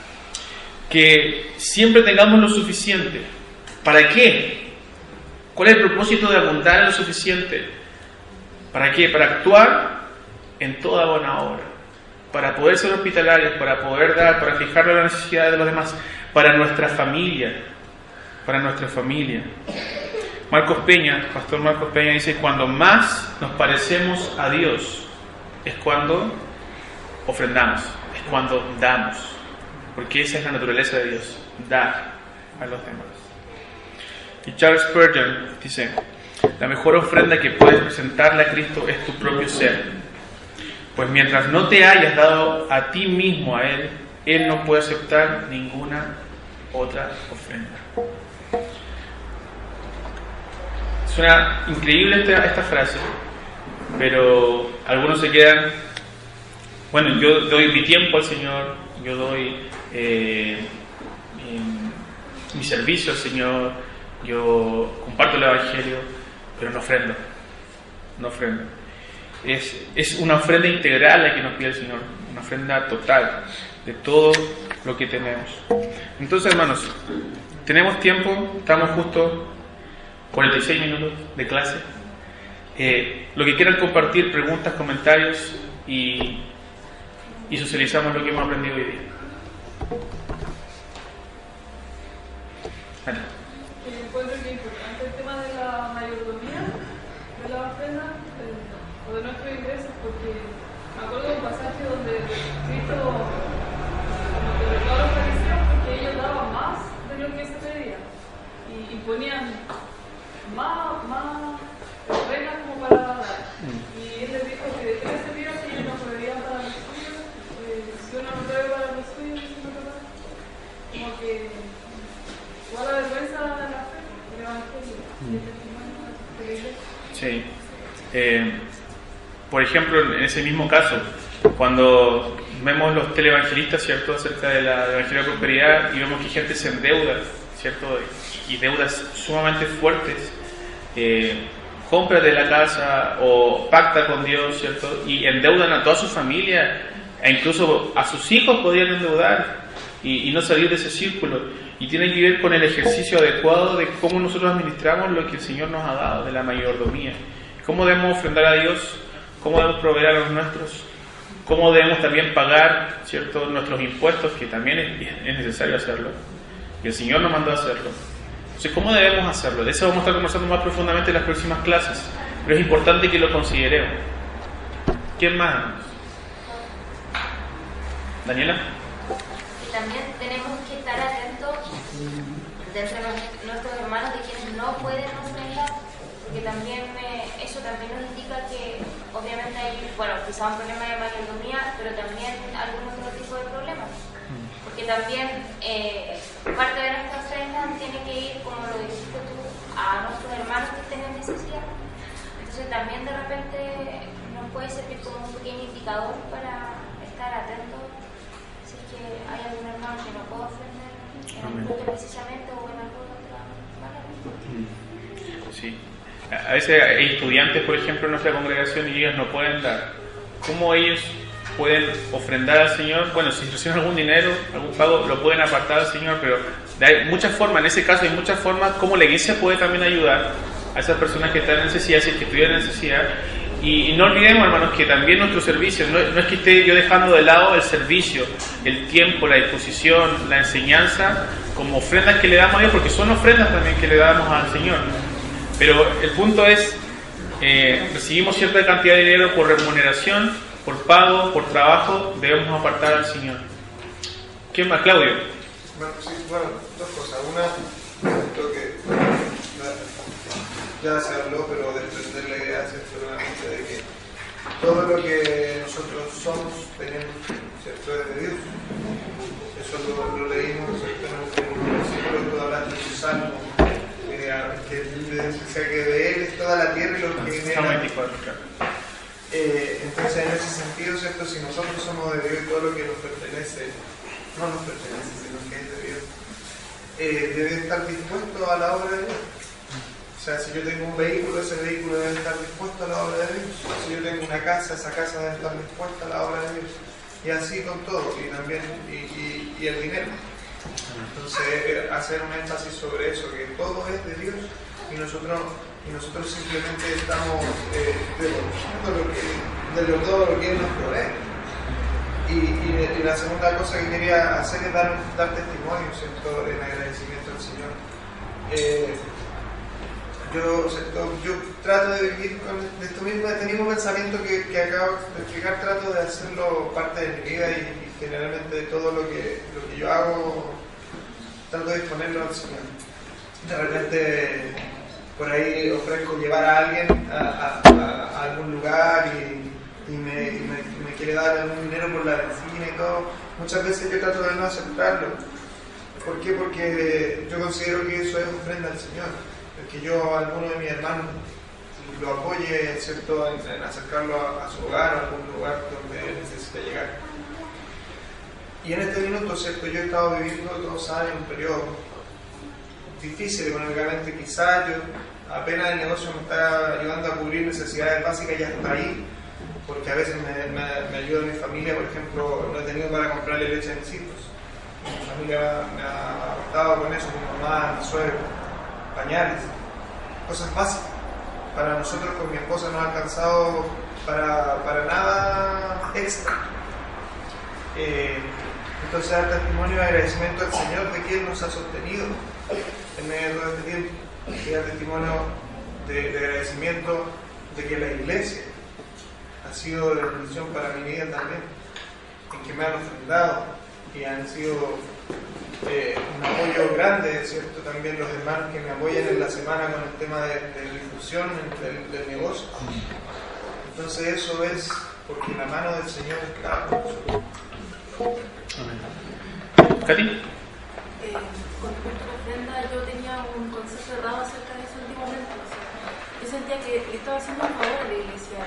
Que siempre tengamos lo suficiente. ¿Para qué? ¿Cuál es el propósito de abundar en lo suficiente? ¿Para qué? Para actuar en toda buena obra, para poder ser hospitalarios, para poder dar, para fijar las necesidades de los demás, para nuestra familia, Marcos Peña, Pastor Marcos Peña dice: cuando más nos parecemos a Dios es cuando ofrendamos, es cuando damos, porque esa es la naturaleza de Dios, dar a los demás. Y Charles Spurgeon dice: la mejor ofrenda que puedes presentarle a Cristo es tu propio ser, pues mientras no te hayas dado a ti mismo a Él, Él no puede aceptar ninguna otra ofrenda. Suena increíble esta frase, pero algunos se quedan: bueno, yo doy mi tiempo al Señor, yo doy mi servicio al Señor, yo comparto el Evangelio, pero no ofrendo. Es una ofrenda integral la que nos pide el Señor, una ofrenda total de todo lo que tenemos. Entonces, hermanos, tenemos tiempo, estamos justo 46 minutos de clase. Lo que quieran compartir, preguntas, comentarios, y socializamos lo que hemos aprendido hoy día. Vale. Encuentro que es importante el tema de la mayordomía, de la ofrenda o de nuestros ingresos, porque me acuerdo de un pasaje donde Cristo como que retó a los fariseos porque ellos daban más de lo que se pedía y ponían más reglas como para dar. Y él les dijo que de qué les servía si ellos no proveían para los suyos, si uno no provee para los suyos, como que igual la vergüenza de la fe, el Evangelio, y el testimonio de la iglesia. Sí. Por ejemplo, en ese mismo caso, cuando vemos los televangelistas, ¿cierto?, acerca de la Evangelio de Prosperidad, y vemos que gente se endeuda, ¿cierto?, y deudas sumamente fuertes, compra de la casa o pacta con Dios, ¿cierto?, y endeudan a toda su familia, e incluso a sus hijos podrían endeudar y no salir de ese círculo. Y tiene que ver con el ejercicio adecuado de cómo nosotros administramos lo que el Señor nos ha dado, de la mayordomía. Cómo debemos ofrendar a Dios, cómo debemos proveer a los nuestros, cómo debemos también pagar, ¿cierto?, nuestros impuestos, que también es necesario hacerlo, y el Señor nos mandó a hacerlo. Entonces, ¿cómo debemos hacerlo? De eso vamos a estar conversando más profundamente en las próximas clases, pero es importante que lo consideremos. ¿Quién más? ¿Daniela? Y también tenemos que estar atentos entre nuestros hermanos de quienes no pueden ofrendar, porque también eso también nos indica que obviamente hay, bueno, quizá un problema de mayordomía, pero también algún otro tipo de problemas, porque también parte de nuestra ofrenda tiene que ir, como lo dijiste tú, a nuestros hermanos que estén en necesidad. Entonces también de repente nos puede servir como un pequeño indicador para estar atentos si es que hay algún hermano que no pueda ofrender en el culto precisamente o en alguna otra manera. Sí. A veces hay estudiantes, por ejemplo, en nuestra congregación, y ellos no pueden dar. ¿Cómo ellos pueden ofrendar al Señor? Bueno, si reciben algún dinero, algún pago, lo pueden apartar al Señor, pero hay muchas formas, en ese caso hay muchas formas como la iglesia puede también ayudar a esas personas que están en necesidad, si es que estuvieran en necesidad. Y no olvidemos, hermanos, que también nuestro servicio, no es que esté yo dejando de lado el servicio, el tiempo, la disposición, la enseñanza, como ofrendas que le damos a Dios, porque son ofrendas también que le damos al Señor. Pero el punto es, recibimos cierta cantidad de dinero por remuneración, por pago, por trabajo, debemos apartar al Señor. ¿Quién más? Claudio. Bueno, dos cosas. Una, creo que ya se habló, pero desprender la idea seguramente de que todo lo que nosotros somos tenemos, ¿cierto?, es de Dios. Eso lo leímos, ¿cierto?, en un versículo que habla de ese salmo, que que de Él es toda la tierra y lo que en Él hay. Entonces, en ese sentido, ¿cierto? Si nosotros somos de Dios y todo lo que nos pertenece, no nos pertenece, sino que es de Dios, debe estar dispuesto a la obra de Dios. O sea, si yo tengo un vehículo, ese vehículo debe estar dispuesto a la obra de Dios. Si yo tengo una casa, esa casa debe estar dispuesta a la obra de Dios. Y así con todo, y también y el dinero. Entonces, hacer un énfasis sobre eso, que todo es de Dios y nosotros simplemente estamos devolviendo todo lo que Él nos provee. Y la segunda cosa que quería hacer es dar testimonio, ¿cierto?, en agradecimiento al Señor. Yo trato de vivir con este mismo pensamiento que acabo de explicar, trato de hacerlo parte de mi vida y generalmente de todo lo que yo hago, trato de disponerlo al Señor. De repente, por ahí ofrezco llevar a alguien a algún lugar y me quiere dar algún dinero por la benzina y todo. Muchas veces yo trato de no aceptarlo. ¿Por qué? Porque yo considero que eso es ofrenda al Señor. Que yo a alguno de mis hermanos lo apoye, ¿cierto?, en acercarlo a su hogar o a algún lugar donde necesita llegar. Y en este minuto, ¿cierto?, yo he estado viviendo 2 años, un periodo difícil económicamente. Quizás yo apenas el negocio me está ayudando a cubrir necesidades básicas, ya está ahí, porque a veces me ayuda mi familia. Por ejemplo, no he tenido para comprarle leche a mis hijos. Mi familia me ha aportado con eso, mi mamá, mi suegro, pañales, cosas básicas. Para nosotros con mi esposa no ha alcanzado para nada extra. Entonces, dar testimonio de agradecimiento al Señor de que Él nos ha sostenido en medio de todo este tiempo. Y dar testimonio de agradecimiento de que la iglesia ha sido de bendición para mi vida también, en que me han ofrendado y han sido un apoyo grande, ¿cierto? También los hermanos que me apoyan en la semana con el tema de difusión del negocio. Entonces eso es porque la mano del Señor está con nosotros. ¿Katy? Con respecto a la ofrenda, yo tenía un concepto errado acerca de eso antiguamente. O sea, yo sentía que le estaba haciendo un favor a la iglesia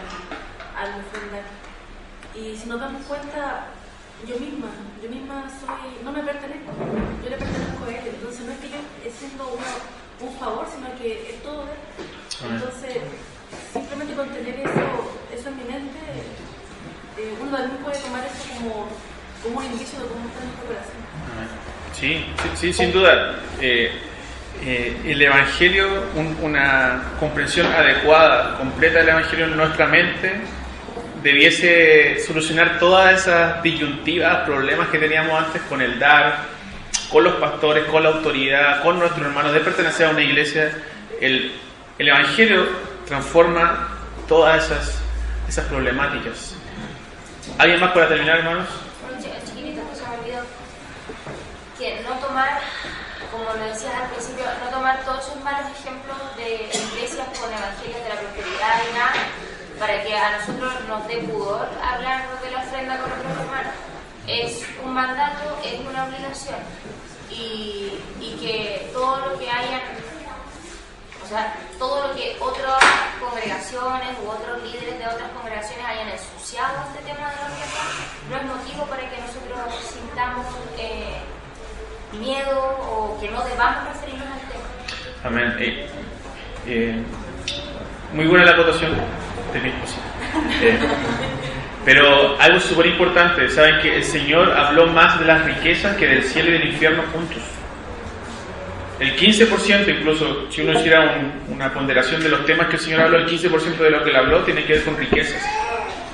al ofrendar. Y si nos damos cuenta, yo misma no me pertenezco, yo le pertenezco a Él. Entonces no es que yo esté haciendo un favor, sino que es todo de Él. Entonces, simplemente con tener eso en mi mente, uno también puede tomar eso como un indicio de cómo está nuestro corazón. Sí, sin duda. El Evangelio, una comprensión adecuada, completa del Evangelio en nuestra mente, debiese solucionar todas esas disyuntivas, problemas que teníamos antes con el dar, con los pastores, con la autoridad, con nuestros hermanos, de pertenecer a una iglesia. El Evangelio transforma todas esas problemáticas. ¿Alguien más para terminar, hermanos? Chiquitito, que se me olvidó. Que no tomar, como lo decías al principio, no tomar todos esos malos ejemplos de iglesias con evangelios de la prosperidad y nada, para que a nosotros nos dé pudor hablar de la ofrenda con otros hermanos. Es un mandato, es una obligación. Y que todo lo que hayan, o sea, todo lo que otras congregaciones u otros líderes de otras congregaciones hayan ensuciado este tema de la ofrenda, no es motivo para que nosotros sintamos miedo o que no debamos referirnos al tema. Amén. Muy buena la acotación de mi esposa. Pero algo súper importante, saben que el Señor habló más de las riquezas que del cielo y del infierno juntos. El 15%, incluso si uno hiciera una ponderación de los temas que el Señor habló, el 15% de lo que Él habló tiene que ver con riquezas,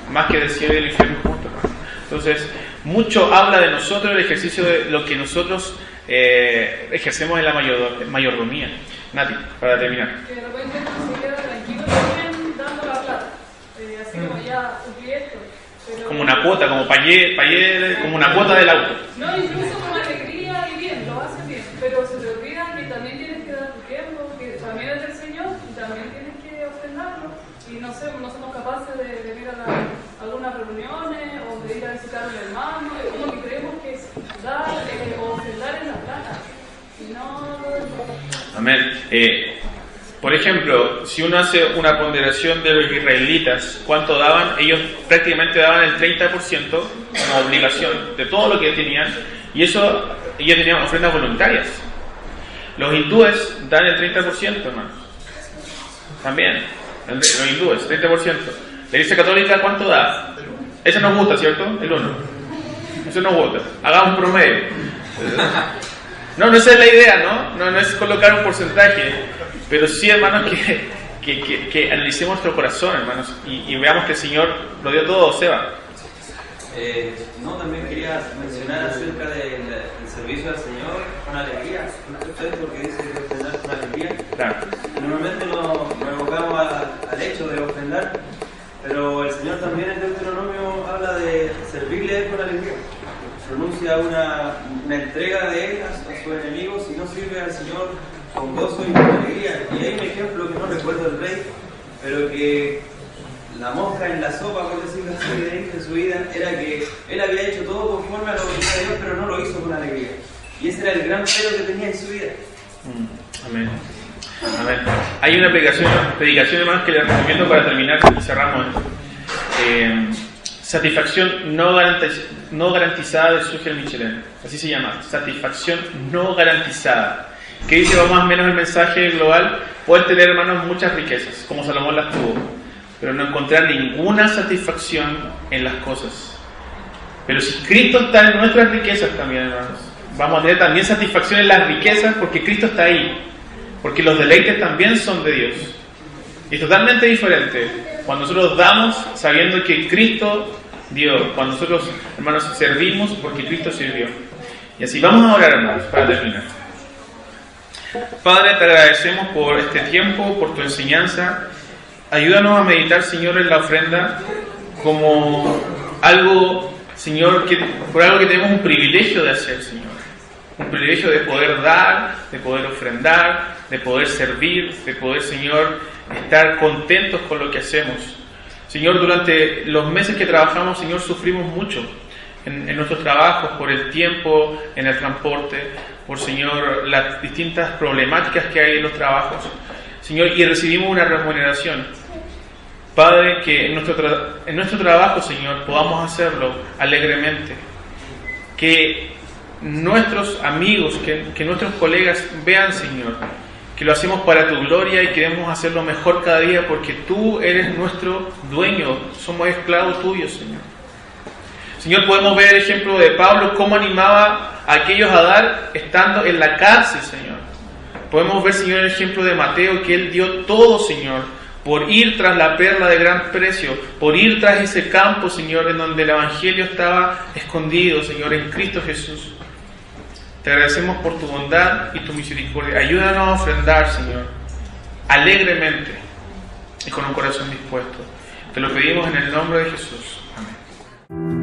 más que del cielo y del infierno juntos. Entonces, mucho habla de nosotros, el ejercicio de lo que nosotros ejercemos en la mayordomía. Nati, para terminar. Que de repente uno se queda tranquilo también dando la plata, así como ya cumplí esto. Pero... Como una cuota, como payé, como una cuota del auto. No, incluso con alegría y bien, lo hacen bien, pero se te olvida que también tienes que dar tu tiempo, que también es del Señor y también tienes que ofrendarlo. Y no somos capaces de ir a algunas reuniones o de ir a visitar a un hermano, es como que creemos que es dar o ofrendar en la plata. Y no... Amén. Por ejemplo, si uno hace una ponderación de los israelitas, ¿cuánto daban? Ellos prácticamente daban el 30% como obligación de todo lo que tenían, y eso, ellos tenían ofrendas voluntarias. Los hindúes dan el 30%, hermanos. También, los hindúes, 30%. La Iglesia Católica, ¿cuánto da? Eso nos gusta, ¿cierto? El 1. Eso nos gusta. Hagamos un promedio. No esa es la idea, ¿no? No es colocar un porcentaje. Pero sí, hermanos, que analicemos nuestro corazón, hermanos, y veamos que el Señor lo dio todo. Seba. No, también quería mencionar acerca del servicio al Señor con alegría. ¿Ustedes por qué dice que ofrendar con alegría? Claro. Normalmente nos evocamos al hecho de ofrendar, pero el Señor también en Deuteronomio habla de servirle a Él con alegría. Pronuncia una entrega de Él a sus enemigos y no sirve al Señor con gozo y con alegría. Y hay un ejemplo que no recuerdo el rey, pero que la mosca en la sopa, por decirlo así, de él en su vida, era que él había hecho todo conforme a la voluntad de Dios, pero no lo hizo con alegría. Y ese era el gran pero que tenía en su vida. Amén. Amén. Hay una predicación hermanos, que les recomiendo para terminar y cerramos. Satisfacción no garantizada de Sujel Michelin. Así se llama. Satisfacción no garantizada. Que dice más o menos el mensaje global: pueden tener, hermanos, muchas riquezas, como Salomón las tuvo, pero no encontrar ninguna satisfacción en las cosas. Pero si Cristo está en nuestras riquezas también, hermanos, vamos a tener también satisfacción en las riquezas, porque Cristo está ahí, porque los deleites también son de Dios. Y es totalmente diferente cuando nosotros damos sabiendo que Cristo dio, cuando nosotros, hermanos, servimos porque Cristo sirvió. Y así vamos a orar, hermanos, para terminar. Padre, te agradecemos por este tiempo, por tu enseñanza. Ayúdanos a meditar, Señor, en la ofrenda como algo, Señor, por algo que tenemos un privilegio de hacer, Señor. Un privilegio de poder dar, de poder ofrendar, de poder servir, de poder, Señor, estar contentos con lo que hacemos. Señor, durante los meses que trabajamos, Señor, sufrimos mucho en nuestros trabajos por el tiempo, en el transporte, por, Señor, las distintas problemáticas que hay en los trabajos. Señor, y recibimos una remuneración. Padre, que en nuestro trabajo, Señor, podamos hacerlo alegremente. Que nuestros amigos, que nuestros colegas vean, Señor, que lo hacemos para tu gloria y queremos hacerlo mejor cada día porque tú eres nuestro dueño, somos esclavos tuyos, Señor. Señor, podemos ver el ejemplo de Pablo, cómo animaba a aquellos a dar estando en la cárcel, Señor. Podemos ver, Señor, el ejemplo de Mateo, que él dio todo, Señor, por ir tras la perla de gran precio, por ir tras ese campo, Señor, en donde el Evangelio estaba escondido, Señor, en Cristo Jesús. Te agradecemos por tu bondad y tu misericordia. Ayúdanos a ofrendar, Señor, alegremente y con un corazón dispuesto. Te lo pedimos en el nombre de Jesús. Amén.